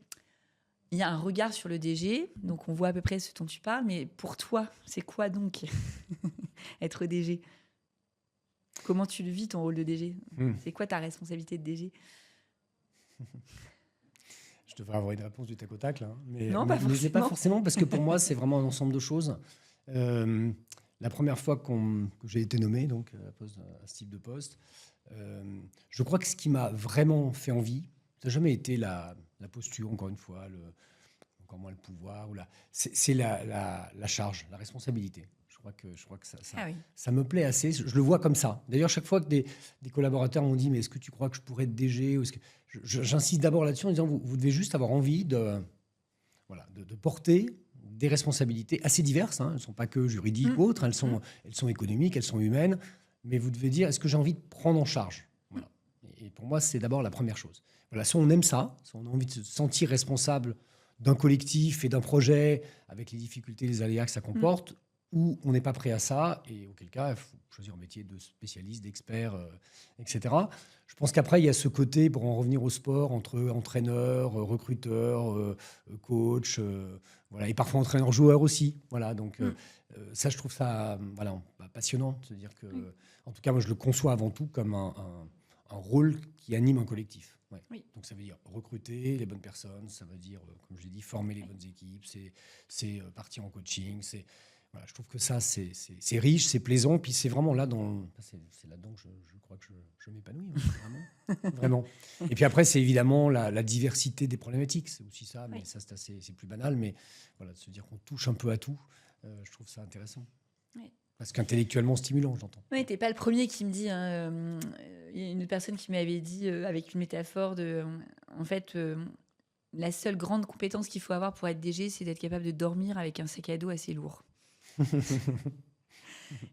il y a un regard sur le DG, donc on voit à peu près ce dont tu parles, mais pour toi, c'est quoi donc être DG? Comment tu le vis, ton rôle de DG? C'est quoi ta responsabilité de DG? Je devrais avoir une réponse du tac au tac, là, hein. Non, Mais c'est pas forcément, parce que pour moi, c'est vraiment un ensemble de choses. La première fois que j'ai été nommé donc, à ce type de poste, je crois que ce qui m'a vraiment fait envie, ça n'a jamais été la posture, encore une fois, encore moins le pouvoir, c'est la charge, la responsabilité. Je crois que ça me plaît assez. Je le vois comme ça. D'ailleurs, chaque fois que des collaborateurs m'ont dit « Mais est-ce que tu crois que je pourrais être DG ?» ou j'insiste d'abord là-dessus en disant « Vous devez juste avoir envie de porter des responsabilités assez diverses. Hein. Elles ne sont pas que juridiques ou autres. Elles sont économiques, elles sont humaines. Mais vous devez dire « Est-ce que j'ai envie de prendre en charge ?» Voilà. Et pour moi, c'est d'abord la première chose. Voilà, soit on aime ça, soit on a envie de se sentir responsable d'un collectif et d'un projet avec les difficultés, les aléas que ça comporte, ou on n'est pas prêt à ça, et auquel cas, il faut choisir un métier de spécialiste, d'expert, etc. Je pense qu'après, il y a ce côté, pour en revenir au sport, entre entraîneur, recruteur, coach, voilà, et parfois entraîneur-joueur aussi. Voilà, donc ça, je trouve ça passionnant. C'est-à-dire que, en tout cas, moi, je le conçois avant tout comme un rôle qui anime un collectif. Ouais. Oui. Donc ça veut dire recruter les bonnes personnes, ça veut dire, comme je l'ai dit, former les bonnes équipes, c'est partir en coaching, voilà, je trouve que ça, c'est riche, c'est plaisant, puis c'est vraiment c'est là-dedans que je crois que je m'épanouis, hein, vraiment. Et puis après, c'est évidemment la diversité des problématiques, c'est aussi ça, mais ça, c'est plus banal, mais voilà, de se dire qu'on touche un peu à tout, je trouve ça intéressant. Oui. Parce qu'intellectuellement stimulant, j'entends. Oui, t'es pas le premier qui me dit. Il y a une personne qui m'avait dit, avec une métaphore, en fait, la seule grande compétence qu'il faut avoir pour être DG, c'est d'être capable de dormir avec un sac à dos assez lourd.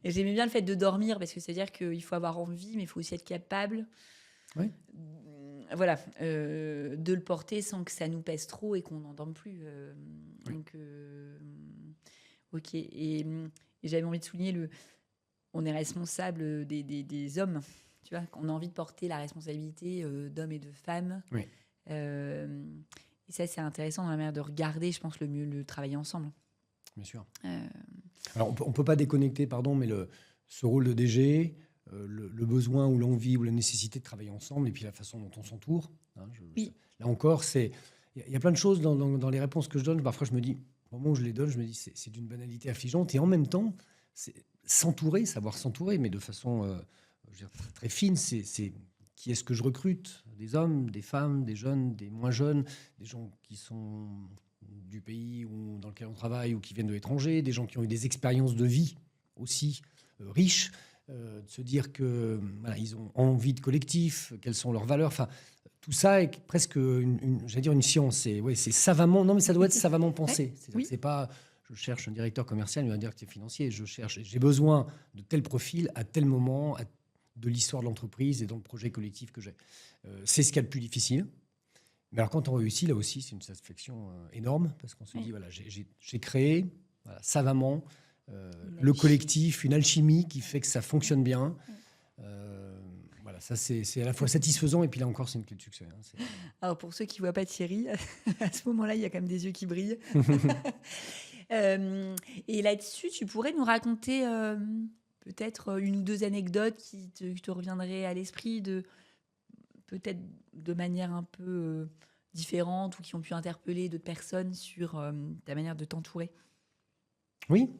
Et j'aimais bien le fait de dormir, parce que c'est-à-dire qu'il faut avoir envie, mais il faut aussi être capable voilà, de le porter sans que ça nous pèse trop et qu'on n'en dorme plus. Donc, ok. Et j'avais envie de souligner on est responsable des hommes, tu vois, qu'on a envie de porter la responsabilité d'hommes et de femmes. Oui. Et ça, c'est intéressant dans la manière de regarder, je pense, le travailler ensemble. Bien sûr. Alors, on ne peut pas déconnecter, mais ce rôle de DG, le besoin ou l'envie ou la nécessité de travailler ensemble, et puis la façon dont on s'entoure. Hein, là encore, il y a plein de choses dans les réponses que je donne. Parfois, je me dis, au moment où je les donne, je me dis, c'est d'une banalité affligeante. Et en même temps, c'est savoir s'entourer, mais de façon très, très fine. C'est qui est-ce que je recrute? Des hommes, des femmes, des jeunes, des moins jeunes, des gens qui sont du pays dans lequel on travaille ou qui viennent de l'étranger, des gens qui ont eu des expériences de vie aussi riches, de se dire que ils ont envie de collectif, quelles sont leurs valeurs. Enfin, tout ça est presque une science. C'est savamment. Non, mais ça doit être savamment pensé. C'est pas. Je cherche un directeur commercial ou un directeur financier. J'ai besoin de tel profil à tel moment de l'histoire de l'entreprise et dans le projet collectif que j'ai. C'est ce qu'il y a de plus difficile. Mais alors, quand on réussit, là aussi, c'est une satisfaction énorme, parce qu'on se dit, voilà, j'ai créé savamment le collectif, une alchimie qui fait que ça fonctionne bien. Voilà, ça, c'est à la fois satisfaisant, et puis là encore, c'est une clé de succès. Hein, alors, pour ceux qui ne voient pas Thierry, à ce moment-là, il y a quand même des yeux qui brillent. Et là-dessus, tu pourrais nous raconter peut-être une ou deux anecdotes qui te reviendraient à l'esprit, peut-être de manière un peu différente, ou qui ont pu interpeller d'autres personnes sur ta manière de t'entourer. Oui.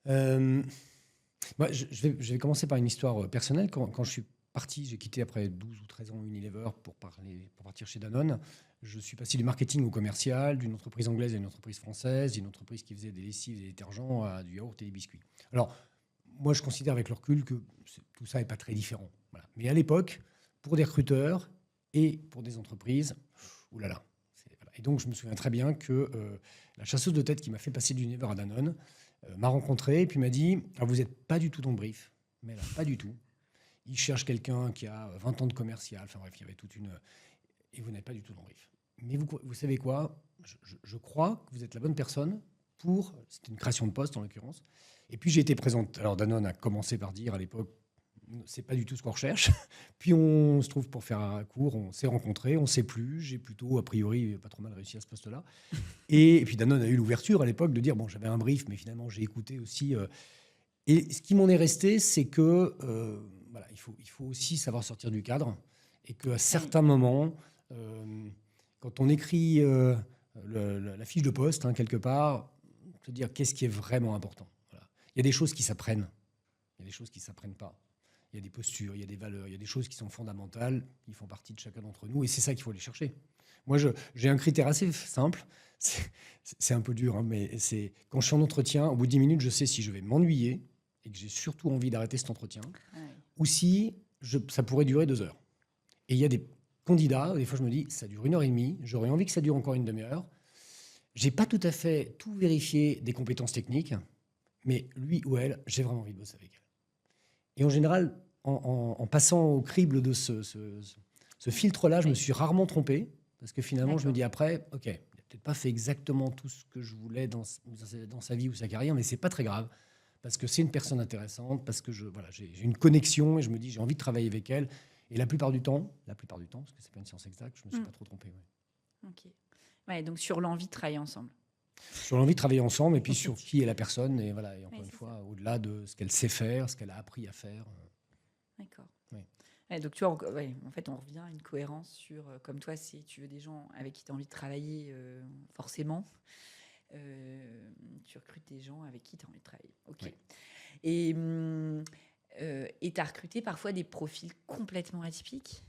Moi, je vais commencer par une histoire personnelle. Quand je suis parti, j'ai quitté après 12 ou 13 ans Unilever pour partir chez Danone. Je suis passé du marketing au commercial, d'une entreprise anglaise à une entreprise française, d'une entreprise qui faisait des lessives, des détergents, à du yaourt et des biscuits. Alors, moi, je considère avec le recul que tout ça n'est pas très différent. Voilà. Mais à l'époque, pour des recruteurs et pour des entreprises, oulala. Voilà. Et donc, je me souviens très bien que la chasseuse de tête qui m'a fait passer d'Unilever à Danone m'a rencontré et puis m'a dit « Vous n'êtes pas du tout dans le brief. » Mais là, pas du tout. Il cherche quelqu'un qui a 20 ans de commercial. Enfin bref, il y avait toute une... Et vous n'êtes pas du tout dans le brief. mais vous savez quoi, je crois que vous êtes la bonne personne pour... C'était une création de poste, en l'occurrence. Et puis, j'ai été présente. Alors, Danone a commencé par dire, à l'époque, c'est pas du tout ce qu'on recherche. Puis, on se trouve, pour faire un court, on s'est rencontrés, on ne sait plus. J'ai plutôt, a priori, pas trop mal réussi à ce poste-là. Et puis, Danone a eu l'ouverture, à l'époque, de dire, bon, j'avais un brief, mais finalement, j'ai écouté aussi... Et ce qui m'en est resté, c'est que voilà, il faut aussi savoir sortir du cadre et qu'à certains moments, quand on écrit la fiche de poste, hein, quelque part, se dire qu'est-ce qui est vraiment important. Voilà. Il y a des choses qui s'apprennent, il y a des choses qui ne s'apprennent pas. Il y a des postures, il y a des valeurs, il y a des choses qui sont fondamentales, qui font partie de chacun d'entre nous, et c'est ça qu'il faut aller chercher. Moi, j'ai un critère assez simple. C'est un peu dur, hein, mais c'est quand je suis en entretien, au bout de 10 minutes, je sais si je vais m'ennuyer et que j'ai surtout envie d'arrêter cet entretien, ou si ça pourrait durer 2 heures. Et il y a des candidats, des fois je me dis, ça dure 1h30, j'aurais envie que ça dure encore une demi-heure. J'ai pas tout à fait tout vérifié des compétences techniques, mais lui ou elle, j'ai vraiment envie de bosser avec elle. Et en général, en passant au crible de ce filtre-là, je me suis rarement trompé, parce que finalement, je me dis après, OK, il n'a peut-être pas fait exactement tout ce que je voulais dans sa vie ou sa carrière, mais c'est pas très grave, parce que c'est une personne intéressante, parce que j'ai une connexion, et je me dis, j'ai envie de travailler avec elle. Et la plupart du temps, parce que c'est pas une science exacte, je me suis pas trop trompé. Ouais. Ok. Ouais, donc sur l'envie de travailler ensemble. Sur l'envie de travailler ensemble, et puis sur qui est la personne, et voilà, et encore une fois, au-delà de ce qu'elle sait faire, ce qu'elle a appris à faire. D'accord. Ouais. Ouais, donc tu vois, en fait, on revient à une cohérence sur, comme toi, si tu veux des gens avec qui tu as envie de travailler, forcément, tu recrutes des gens avec qui tu as envie de travailler. Ok. Ouais. Et tu as recruté parfois des profils complètement atypiques?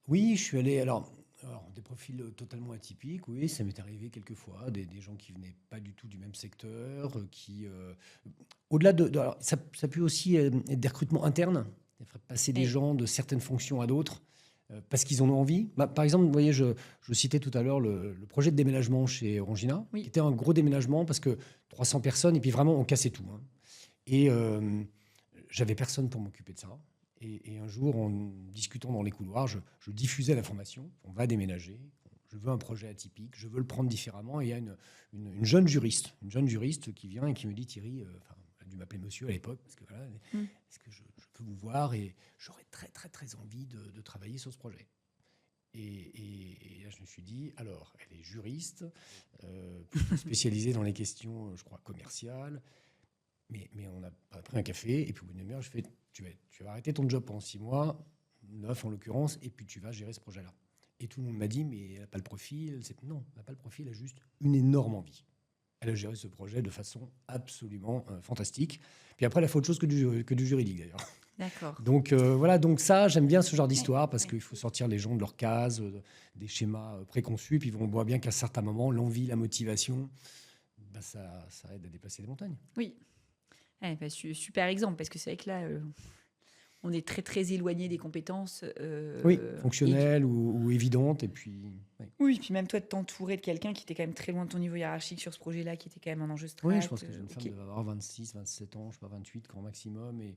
Oui, je suis allé... Alors, des profils totalement atypiques, oui, ça m'est arrivé quelquefois, des gens qui venaient pas du tout du même secteur, qui... au-delà alors, ça peut aussi être des recrutements internes, passer des gens de certaines fonctions à d'autres, parce qu'ils en ont envie. Par exemple, vous voyez, je citais tout à l'heure le projet de déménagement chez Orangina, qui était un gros déménagement, parce que 300 personnes, et puis vraiment, on cassait tout. Hein. Et j'avais personne pour m'occuper de ça. Et un jour, en discutant dans les couloirs, je diffusais l'information. On va déménager. Je veux un projet atypique. Je veux le prendre différemment. Et il y a une jeune juriste qui vient et qui me dit, Thierry, elle a dû m'appeler monsieur à l'époque, parce que voilà, est-ce que je peux vous voir, et j'aurais très, très, très envie de travailler sur ce projet. Et là, je me suis dit, alors, elle est juriste, spécialisée dans les questions, je crois, commerciales. Mais on a pris un café, et puis au bout d'une demi-heure, je fais, tu vas arrêter ton job pendant 6 mois, 9 en l'occurrence, et puis tu vas gérer ce projet-là. Et tout le monde m'a dit, mais elle n'a pas le profil. Non, elle n'a pas le profil, elle a juste une énorme envie. Elle a géré ce projet de façon absolument fantastique. Puis après, elle a fait autre chose que du juridique, d'ailleurs. D'accord. Donc voilà, donc ça, j'aime bien ce genre d'histoire, parce qu'il faut sortir les gens de leur case, des schémas préconçus, puis on voit bien qu'à certains moments, l'envie, la motivation, ça aide à dépasser des montagnes. Oui. Ouais, super exemple, parce que c'est vrai que là, on est très, très éloigné des compétences. Fonctionnelles ou évidentes. Et puis, oui, puis même toi, de t'entourer de quelqu'un qui était quand même très loin de ton niveau hiérarchique sur ce projet-là, qui était quand même un enjeu strat. Oui, je pense que j'ai une femme devait avoir 26, 27 ans, je sais pas, 28 grand maximum. Et,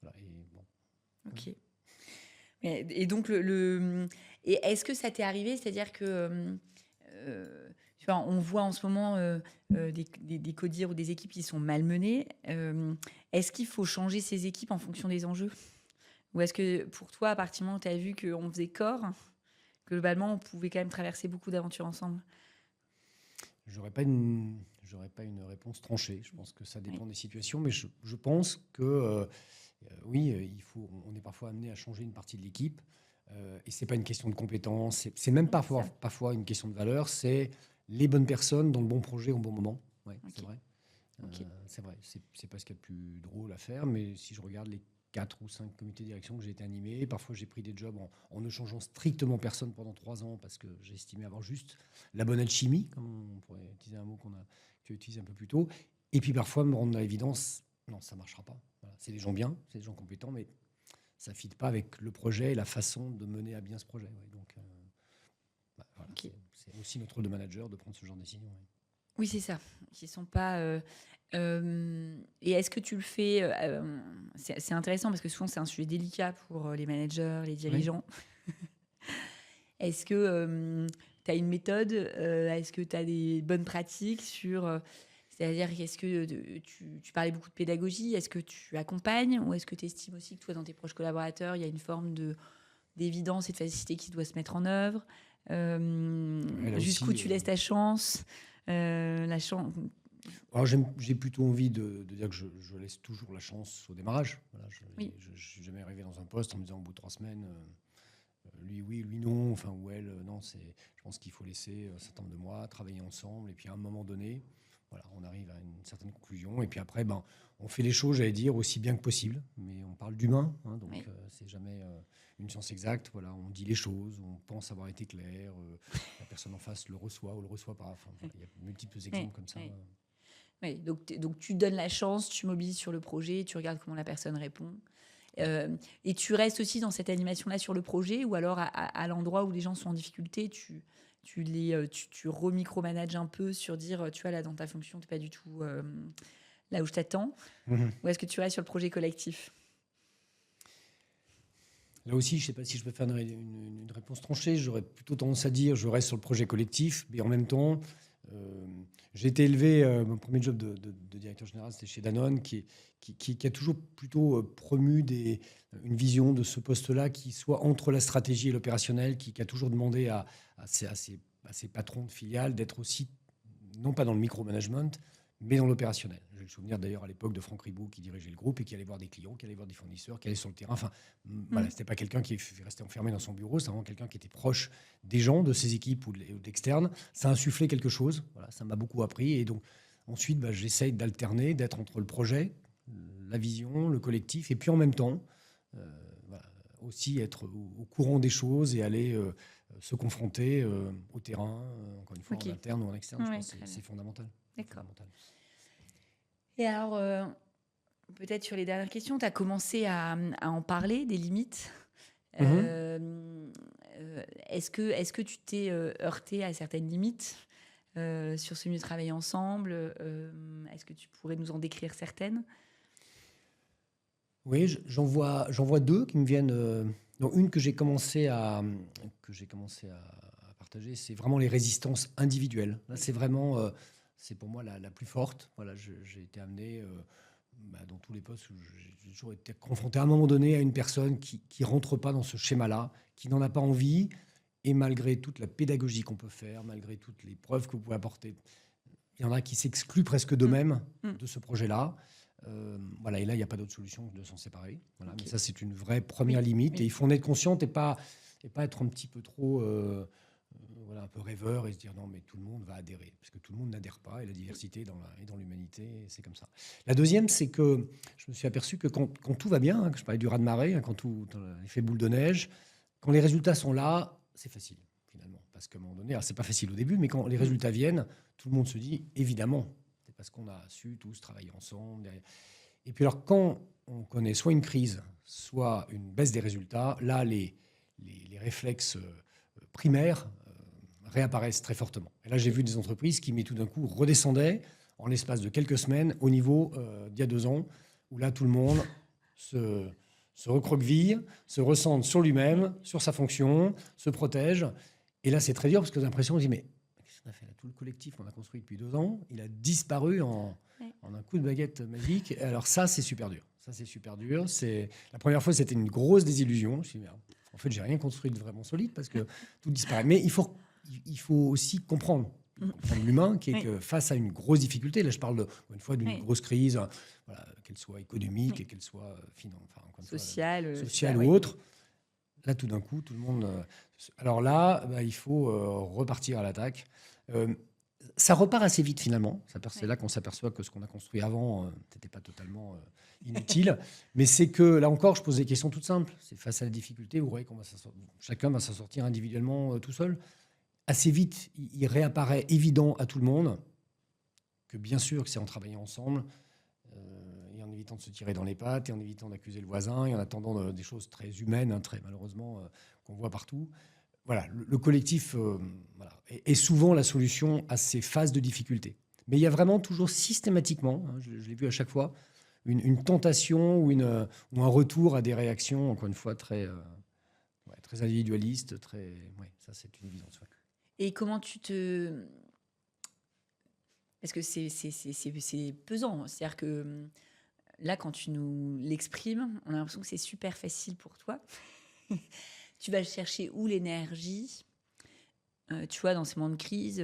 voilà, bon. Ok. Et donc, et est-ce que ça t'est arrivé? C'est-à-dire que... tu vois, on voit en ce moment des codires ou des équipes qui sont malmenées. Est-ce qu'il faut changer ces équipes en fonction des enjeux? Ou est-ce que pour toi, à partir du moment où tu as vu qu'on faisait corps, globalement, on pouvait quand même traverser beaucoup d'aventures ensemble? J'aurais pas une réponse tranchée. Je pense que ça dépend des situations. Mais je pense que, oui, on est parfois amené à changer une partie de l'équipe. Et ce n'est pas une question de compétence. C'est même parfois une question de valeur. C'est les bonnes personnes dans le bon projet au bon moment. Ouais, c'est vrai. C'est vrai. C'est pas ce qu'il y a de plus drôle à faire. Mais si je regarde les 4 ou 5 comités de direction que j'ai été animé, parfois j'ai pris des jobs en ne changeant strictement personne pendant 3 ans, parce que j'ai estimé avoir juste la bonne alchimie, comme on pourrait utiliser un mot que tu as utilisé un peu plus tôt. Et puis parfois me rendre à l'évidence, non, ça ne marchera pas. Voilà. C'est des gens bien, c'est des gens compétents, mais ça ne fit pas avec le projet et la façon de mener à bien ce projet. Ouais. Donc, voilà, c'est aussi notre rôle de manager de prendre ce genre de décision. Ouais. Oui, c'est ça. Qui sont pas. Et est-ce que tu le fais c'est intéressant parce que souvent c'est un sujet délicat pour les managers, les dirigeants. Oui. Est-ce que tu as une méthode? Est-ce que tu as des bonnes pratiques sur... c'est-à-dire, est-ce que tu parlais beaucoup de pédagogie, est-ce que tu accompagnes ou est-ce que tu estimes aussi que toi, dans tes proches collaborateurs, il y a une forme d'évidence et de facilité qui doit se mettre en œuvre? Jusqu'où tu laisses ta chance? La chance... Alors, j'ai plutôt envie de dire que je laisse toujours la chance au démarrage. Voilà, je ne suis jamais arrivé dans un poste en me disant au bout de 3 semaines, lui oui, lui non, enfin, ou elle non. Je pense qu'il faut laisser un certain nombre de mois, travailler ensemble, et puis à un moment donné, voilà, on arrive à une certaine conclusion, et puis après, on fait les choses, j'allais dire, aussi bien que possible, mais on parle d'humain, hein, donc Oui. c'est jamais une science exacte. Voilà, on dit les choses, on pense avoir été clair, la personne en face le reçoit ou le reçoit pas. Enfin, voilà, il y a multiples exemples comme ça. Oui, donc tu donnes la chance, tu mobilises sur le projet, tu regardes comment la personne répond. Et tu restes aussi dans cette animation-là sur le projet, ou alors à l'endroit où les gens sont en difficulté, tu remicromanages un peu sur dire, tu vois, là, dans ta fonction, tu n'es pas du tout là où je t'attends. Ou est-ce que tu restes sur le projet collectif? Là aussi, je ne sais pas si je peux faire une réponse tranchée. J'aurais plutôt tendance à dire je reste sur le projet collectif, mais en même temps, j'ai été élevé, mon premier job de directeur général, c'était chez Danone, qui a toujours plutôt promu une vision de ce poste-là qui soit entre la stratégie et l'opérationnel, qui a toujours demandé à ses patrons de filiales d'être aussi, non pas dans le micromanagement, mais dans l'opérationnel. J'ai le souvenir d'ailleurs à l'époque de Franck Ribot qui dirigeait le groupe et qui allait voir des clients, qui allait voir des fournisseurs, qui allait sur le terrain. Enfin, voilà, c'était pas quelqu'un qui restait enfermé dans son bureau, c'est vraiment quelqu'un qui était proche des gens, de ses équipes ou d'externes. Ça a insufflé quelque chose. Voilà, ça m'a beaucoup appris. Et donc, ensuite, j'essaye d'alterner, d'être entre le projet, la vision, le collectif, et puis en même temps, aussi être au courant des choses et aller se confronter au terrain, encore une fois, en interne ou en externe. Je pense que c'est fondamental. D'accord. Et alors, peut-être sur les dernières questions, tu as commencé à en parler, des limites. Est-ce que tu t'es heurté à certaines limites sur ce mieux travailler ensemble? Est-ce que tu pourrais nous en décrire certaines? Oui, j'en vois deux qui me viennent. Donc une que j'ai commencé à partager, c'est vraiment les résistances individuelles. Là, c'est vraiment, c'est pour moi la plus forte. Voilà, j'ai été amené dans tous les postes où j'ai toujours été confronté à un moment donné à une personne qui rentre pas dans ce schéma-là, qui n'en a pas envie, et malgré toute la pédagogie qu'on peut faire, malgré toutes les preuves que vous pouvez apporter, il y en a qui s'excluent presque d'eux-mêmes de ce projet-là. Voilà, et là, il n'y a pas d'autre solution que de s'en séparer. Voilà, mais ça, c'est une vraie première limite. Et il faut en être conscient et pas être un petit peu trop un peu rêveur et se dire non, mais tout le monde va adhérer. Parce que tout le monde n'adhère pas, et la diversité est dans l'humanité, c'est comme ça. La deuxième, c'est que je me suis aperçu que quand tout va bien, que je parlais du raz-de-marée, quand tout fait boule de neige, quand les résultats sont là, c'est facile, finalement. Parce qu'à un moment donné, c'est pas facile au début, mais quand les résultats viennent, tout le monde se dit évidemment. Parce qu'on a su tous travailler ensemble. Derrière. Et puis alors, quand on connaît soit une crise, soit une baisse des résultats, là, les réflexes primaires réapparaissent très fortement. Et là, j'ai vu des entreprises qui, tout d'un coup, redescendaient en l'espace de quelques semaines au niveau d'il y a 2 ans, où là, tout le monde se recroqueville, se ressent sur lui-même, sur sa fonction, se protège. Et là, c'est très dur parce que j'ai l'impression, on se dit, mais on a fait là, tout le collectif qu'on a construit depuis 2 ans, il a disparu en un coup de baguette magique. Alors ça, c'est super dur. Ça, c'est super dur. La première fois, c'était une grosse désillusion. Je me suis dit, en fait, j'ai rien construit de vraiment solide parce que tout disparaît. Mais il faut aussi comprendre l'humain qui est que face à une grosse difficulté, là, je parle une fois d'une grosse crise, voilà, qu'elle soit économique et qu'elle soit sociale ou autre. Là, tout d'un coup, tout le monde... Alors là, il faut repartir à l'attaque. Ça repart assez vite, finalement. C'est là qu'on s'aperçoit que ce qu'on a construit avant n'était pas totalement inutile. Mais c'est que, là encore, je pose des questions toutes simples. C'est face à la difficulté, vous voyez qu'on chacun va s'en sortir individuellement tout seul. Assez vite, il réapparaît évident à tout le monde que, bien sûr, que c'est en travaillant ensemble, et en évitant de se tirer dans les pattes, et en évitant d'accuser le voisin, et en attendant des choses très humaines, très malheureusement, qu'on voit partout. Voilà, le collectif est souvent la solution à ces phases de difficulté. Mais il y a vraiment toujours systématiquement, je l'ai vu à chaque fois, une tentation ou un retour à des réactions, encore une fois, très très individualiste, très... Ouais, ça, c'est une évidence. Ouais. Et comment tu te... Parce que c'est pesant. C'est-à-dire que là, quand tu nous l'exprimes, on a l'impression que c'est super facile pour toi. Tu vas chercher où l'énergie? Tu vois, dans ces moments de crise,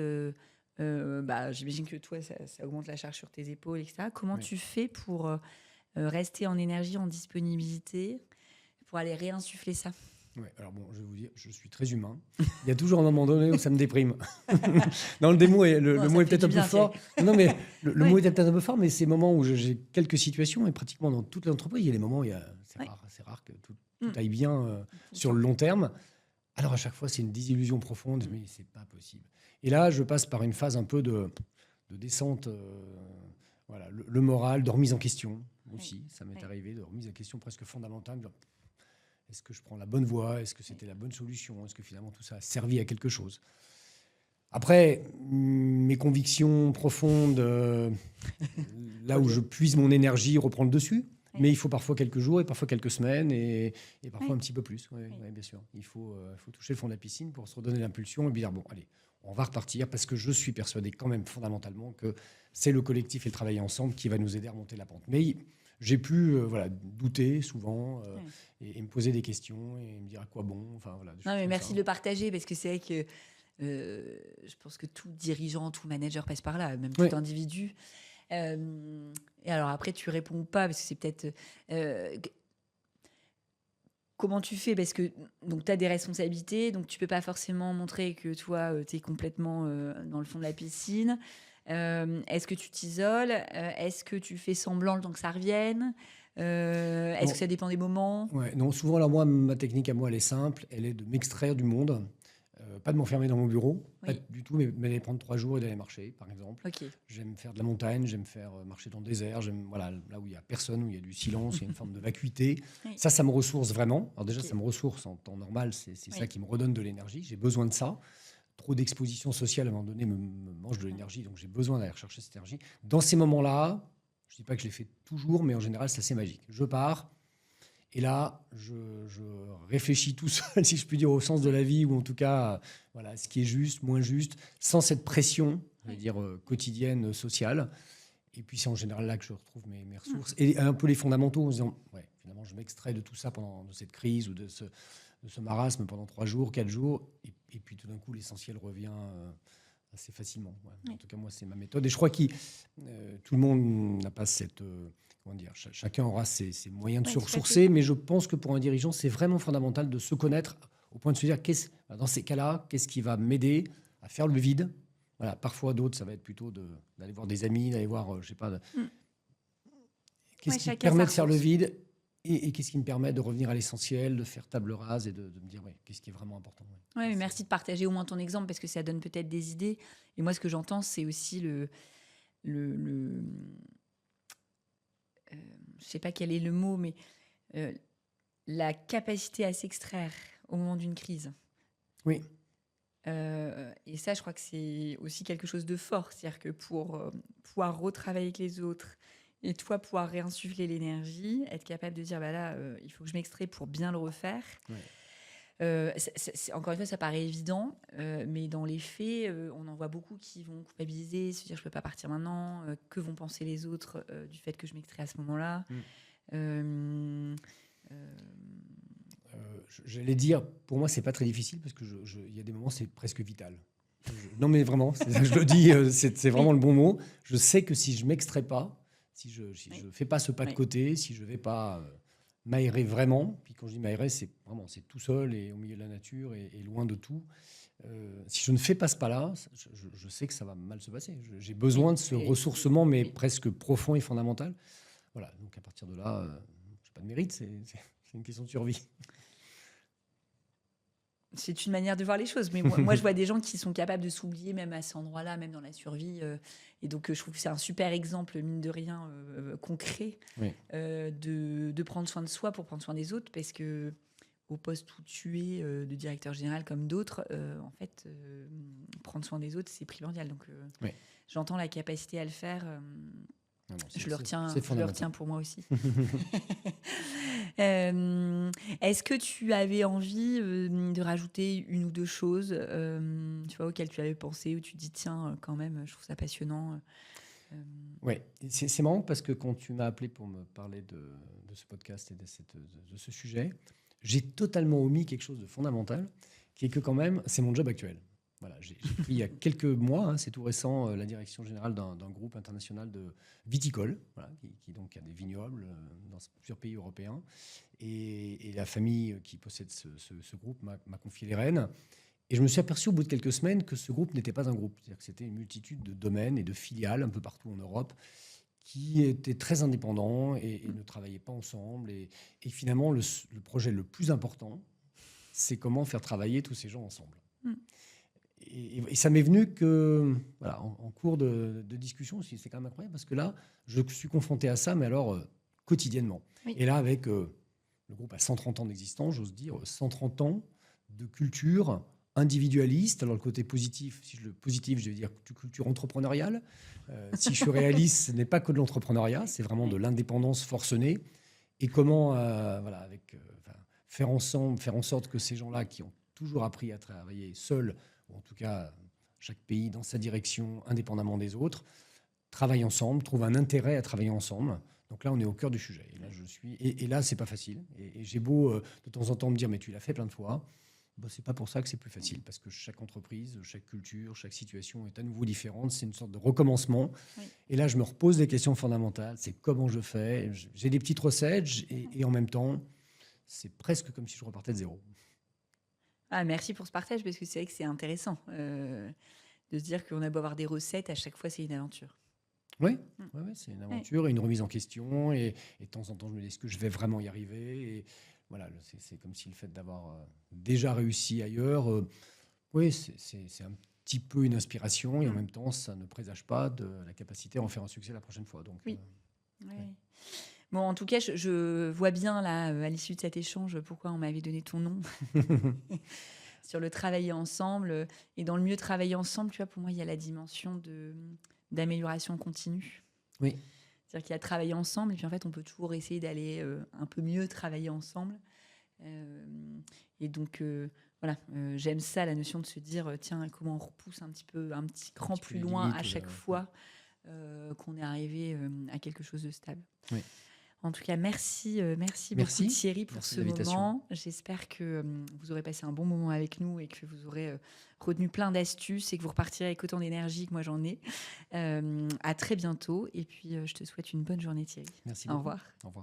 j'imagine que toi, ça augmente la charge sur tes épaules, etc. Comment tu fais pour rester en énergie, en disponibilité, pour aller réinsuffler ça? Ouais, alors bon, je vais vous dire, je suis très humain. Il y a toujours un moment donné où ça me déprime. Non, le mot est peut-être un peu fort. Non, mais le mot est peut-être un peu fort, mais c'est moments où j'ai quelques situations, et pratiquement dans toute l'entreprise, il y a des moments où c'est rare que tout aille bien sur le long terme. Alors à chaque fois, c'est une désillusion profonde, mais c'est pas possible. Et là, je passe par une phase un peu de descente, voilà, le moral, de remise en question aussi. Ça m'est arrivé, de remise en question presque fondamentale. Est-ce que je prends la bonne voie? Est-ce que c'était la bonne solution? Est-ce que finalement tout ça a servi à quelque chose? Après, mes convictions profondes, là où je puise mon énergie, reprend le dessus. Mais il faut parfois quelques jours et parfois quelques semaines et parfois un petit peu plus. Oui, bien sûr. Il faut toucher le fond de la piscine pour se redonner l'impulsion et dire bon, allez, on va repartir parce que je suis persuadé quand même fondamentalement que c'est le collectif et le travail ensemble qui va nous aider à remonter la pente. Mais j'ai pu douter souvent et me poser des questions et me dire à quoi bon. Enfin, voilà, non, mais merci de le partager parce que c'est vrai que je pense que tout dirigeant, tout manager passe par là, même tout individu. Et alors après, tu réponds pas parce que c'est peut-être... comment tu fais? Parce que tu as des responsabilités, donc tu peux pas forcément montrer que toi, tu es complètement dans le fond de la piscine. Est-ce que tu t'isoles? Est-ce que tu fais semblant le temps que ça revienne? Est-ce que ça dépend des moments? Non, souvent, alors moi, ma technique à moi, elle est simple. Elle est de m'extraire du monde. Pas de m'enfermer dans mon bureau, pas du tout, mais d'aller prendre 3 jours et d'aller marcher, par exemple. J'aime faire de la montagne, j'aime faire marcher dans le désert, j'aime là où il n'y a personne, où il y a du silence, il y a une forme de vacuité. Ça me ressource vraiment. Alors déjà, ça me ressource en temps normal, c'est ça qui me redonne de l'énergie. J'ai besoin de ça. Trop d'exposition sociale, à un moment donné, me mange de l'énergie, donc j'ai besoin d'aller rechercher cette énergie. Dans ces moments-là, je ne dis pas que je l'ai fait toujours, mais en général, c'est assez magique. Je pars. Et là, je réfléchis tout seul, si je puis dire, au sens de la vie, ou en tout cas, voilà, ce qui est juste, moins juste, sans cette pression, je vais dire, quotidienne, sociale. Et puis, c'est en général là que je retrouve mes ressources. Et un peu les fondamentaux, en se disant, finalement, je m'extrais de tout ça pendant cette crise ou de ce marasme pendant 3 jours, 4 jours. Et puis, tout d'un coup, l'essentiel revient assez facilement. En tout cas, moi, c'est ma méthode. Et je crois que tout le monde n'a pas cette... comment dire, chacun aura ses moyens de se ressourcer, mais je pense que pour un dirigeant, c'est vraiment fondamental de se connaître au point de se dire, dans ces cas-là, qu'est-ce qui va m'aider à faire le vide? Voilà, parfois, d'autres, ça va être plutôt d'aller voir des amis, d'aller voir, je sais pas, qu'est-ce qui me permet de faire le vide et qu'est-ce qui me permet de revenir à l'essentiel, de faire table rase et de me dire, qu'est-ce qui est vraiment important. Mais merci de partager au moins ton exemple parce que ça donne peut-être des idées. Et moi, ce que j'entends, c'est aussi je sais pas quel est le mot, mais la capacité à s'extraire au moment d'une crise. Oui. Et ça, je crois que c'est aussi quelque chose de fort. C'est-à-dire que pour pouvoir retravailler avec les autres et toi pouvoir réinsuffler l'énergie, être capable de dire, là, il faut que je m'extrais pour bien le refaire. Encore une fois, ça paraît évident, mais dans les faits, on en voit beaucoup qui vont culpabiliser, se dire je peux pas partir maintenant, que vont penser les autres du fait que je m'extrais à ce moment-là. J'allais dire, pour moi, c'est pas très difficile parce que il y a des moments, c'est presque vital. Non, mais vraiment, je le dis, c'est vraiment le bon mot. Je sais que si je m'extrais pas, si je fais pas ce pas de côté, si je vais pas m'aérer vraiment, puis quand je dis m'aérer, c'est vraiment, c'est tout seul et au milieu de la nature et loin de tout. Si je ne fais pas ce pas-là, je sais que ça va mal se passer. J'ai besoin de ce ressourcement, mais presque profond et fondamental. Voilà, donc à partir de là, j'ai pas de mérite, c'est une question de survie. C'est une manière de voir les choses. Mais moi, je vois des gens qui sont capables de s'oublier même à cet endroit-là, même dans la survie. Et donc, je trouve que c'est un super exemple, mine de rien, concret, de prendre soin de soi pour prendre soin des autres. Parce que au poste où tu es, de directeur général comme d'autres, en fait, prendre soin des autres, c'est primordial. Donc, j'entends la capacité à le faire. Non, non, Je le c'est retiens pour moi aussi. Est-ce que tu avais envie de rajouter une ou deux choses, tu vois, auxquelles tu avais pensé, où tu te dis, tiens, quand même, je trouve ça passionnant. Ouais, c'est marrant parce que quand tu m'as appelé pour me parler de ce podcast et de ce sujet, j'ai totalement omis quelque chose de fondamental, qui est que quand même, c'est mon job actuel. Voilà, j'ai pris il y a quelques mois, hein, c'est tout récent, la direction générale d'un groupe international de viticole, voilà, qui donc a des vignobles dans plusieurs pays européens. Et la famille qui possède ce groupe m'a confié les rênes. Et je me suis aperçu au bout de quelques semaines que ce groupe n'était pas un groupe. C'est-à-dire que c'était une multitude de domaines et de filiales un peu partout en Europe qui étaient très indépendants et ne travaillaient pas ensemble. Et finalement, le projet le plus important, c'est comment faire travailler tous ces gens ensemble. Mm. Et ça m'est venu que, voilà, en cours de discussion, c'est quand même incroyable parce que là, je suis confronté à ça, mais alors quotidiennement. Oui. Et là, avec le groupe a 130 ans d'existence, j'ose dire 130 ans de culture individualiste. Alors le côté positif, positif, je vais dire culture entrepreneuriale. Si je suis réaliste, ce n'est pas que de l'entrepreneuriat, c'est vraiment de l'indépendance forcenée. Et comment, voilà, faire en sorte que ces gens-là qui ont toujours appris à travailler seuls, ou en tout cas chaque pays dans sa direction, indépendamment des autres, travaillent ensemble, trouvent un intérêt à travailler ensemble. Donc là, on est au cœur du sujet. Et là, là, c'est pas facile. Et j'ai beau de temps en temps me dire, mais tu l'as fait plein de fois. Bon, c'est pas pour ça que c'est plus facile, parce que chaque entreprise, chaque culture, chaque situation est à nouveau différente. C'est une sorte de recommencement. Oui. Et là, je me repose des questions fondamentales. C'est comment je fais. J'ai des petites recettes et en même temps, c'est presque comme si je repartais de zéro. Ah, merci pour ce partage, parce que c'est vrai que c'est intéressant de se dire qu'on a beau avoir des recettes, à chaque fois, c'est une aventure. Oui, c'est une aventure et une remise en question. Et de temps en temps, je me dis, est-ce que je vais vraiment y arriver? Et voilà, c'est comme si le fait d'avoir déjà réussi ailleurs, oui, c'est un petit peu une inspiration. Et en même temps, ça ne présage pas de la capacité à en faire un succès la prochaine fois. Donc, oui. Bon, en tout cas, je vois bien, là, à l'issue de cet échange, pourquoi on m'avait donné ton nom. Sur le travailler ensemble. Et dans le mieux travailler ensemble, tu vois, pour moi, il y a la dimension d'amélioration continue. Oui. C'est-à-dire qu'il y a travailler ensemble, et puis en fait, on peut toujours essayer d'aller un peu mieux travailler ensemble. Et donc, voilà, j'aime ça, la notion de se dire, tiens, comment on repousse un petit cran plus loin à chaque fois qu'on est arrivé à quelque chose de stable. Oui. En tout cas, merci beaucoup Thierry pour ce moment. J'espère que vous aurez passé un bon moment avec nous et que vous aurez retenu plein d'astuces et que vous repartirez avec autant d'énergie que moi j'en ai. À très bientôt. Et puis, je te souhaite une bonne journée Thierry. Merci beaucoup. Au revoir. Au revoir.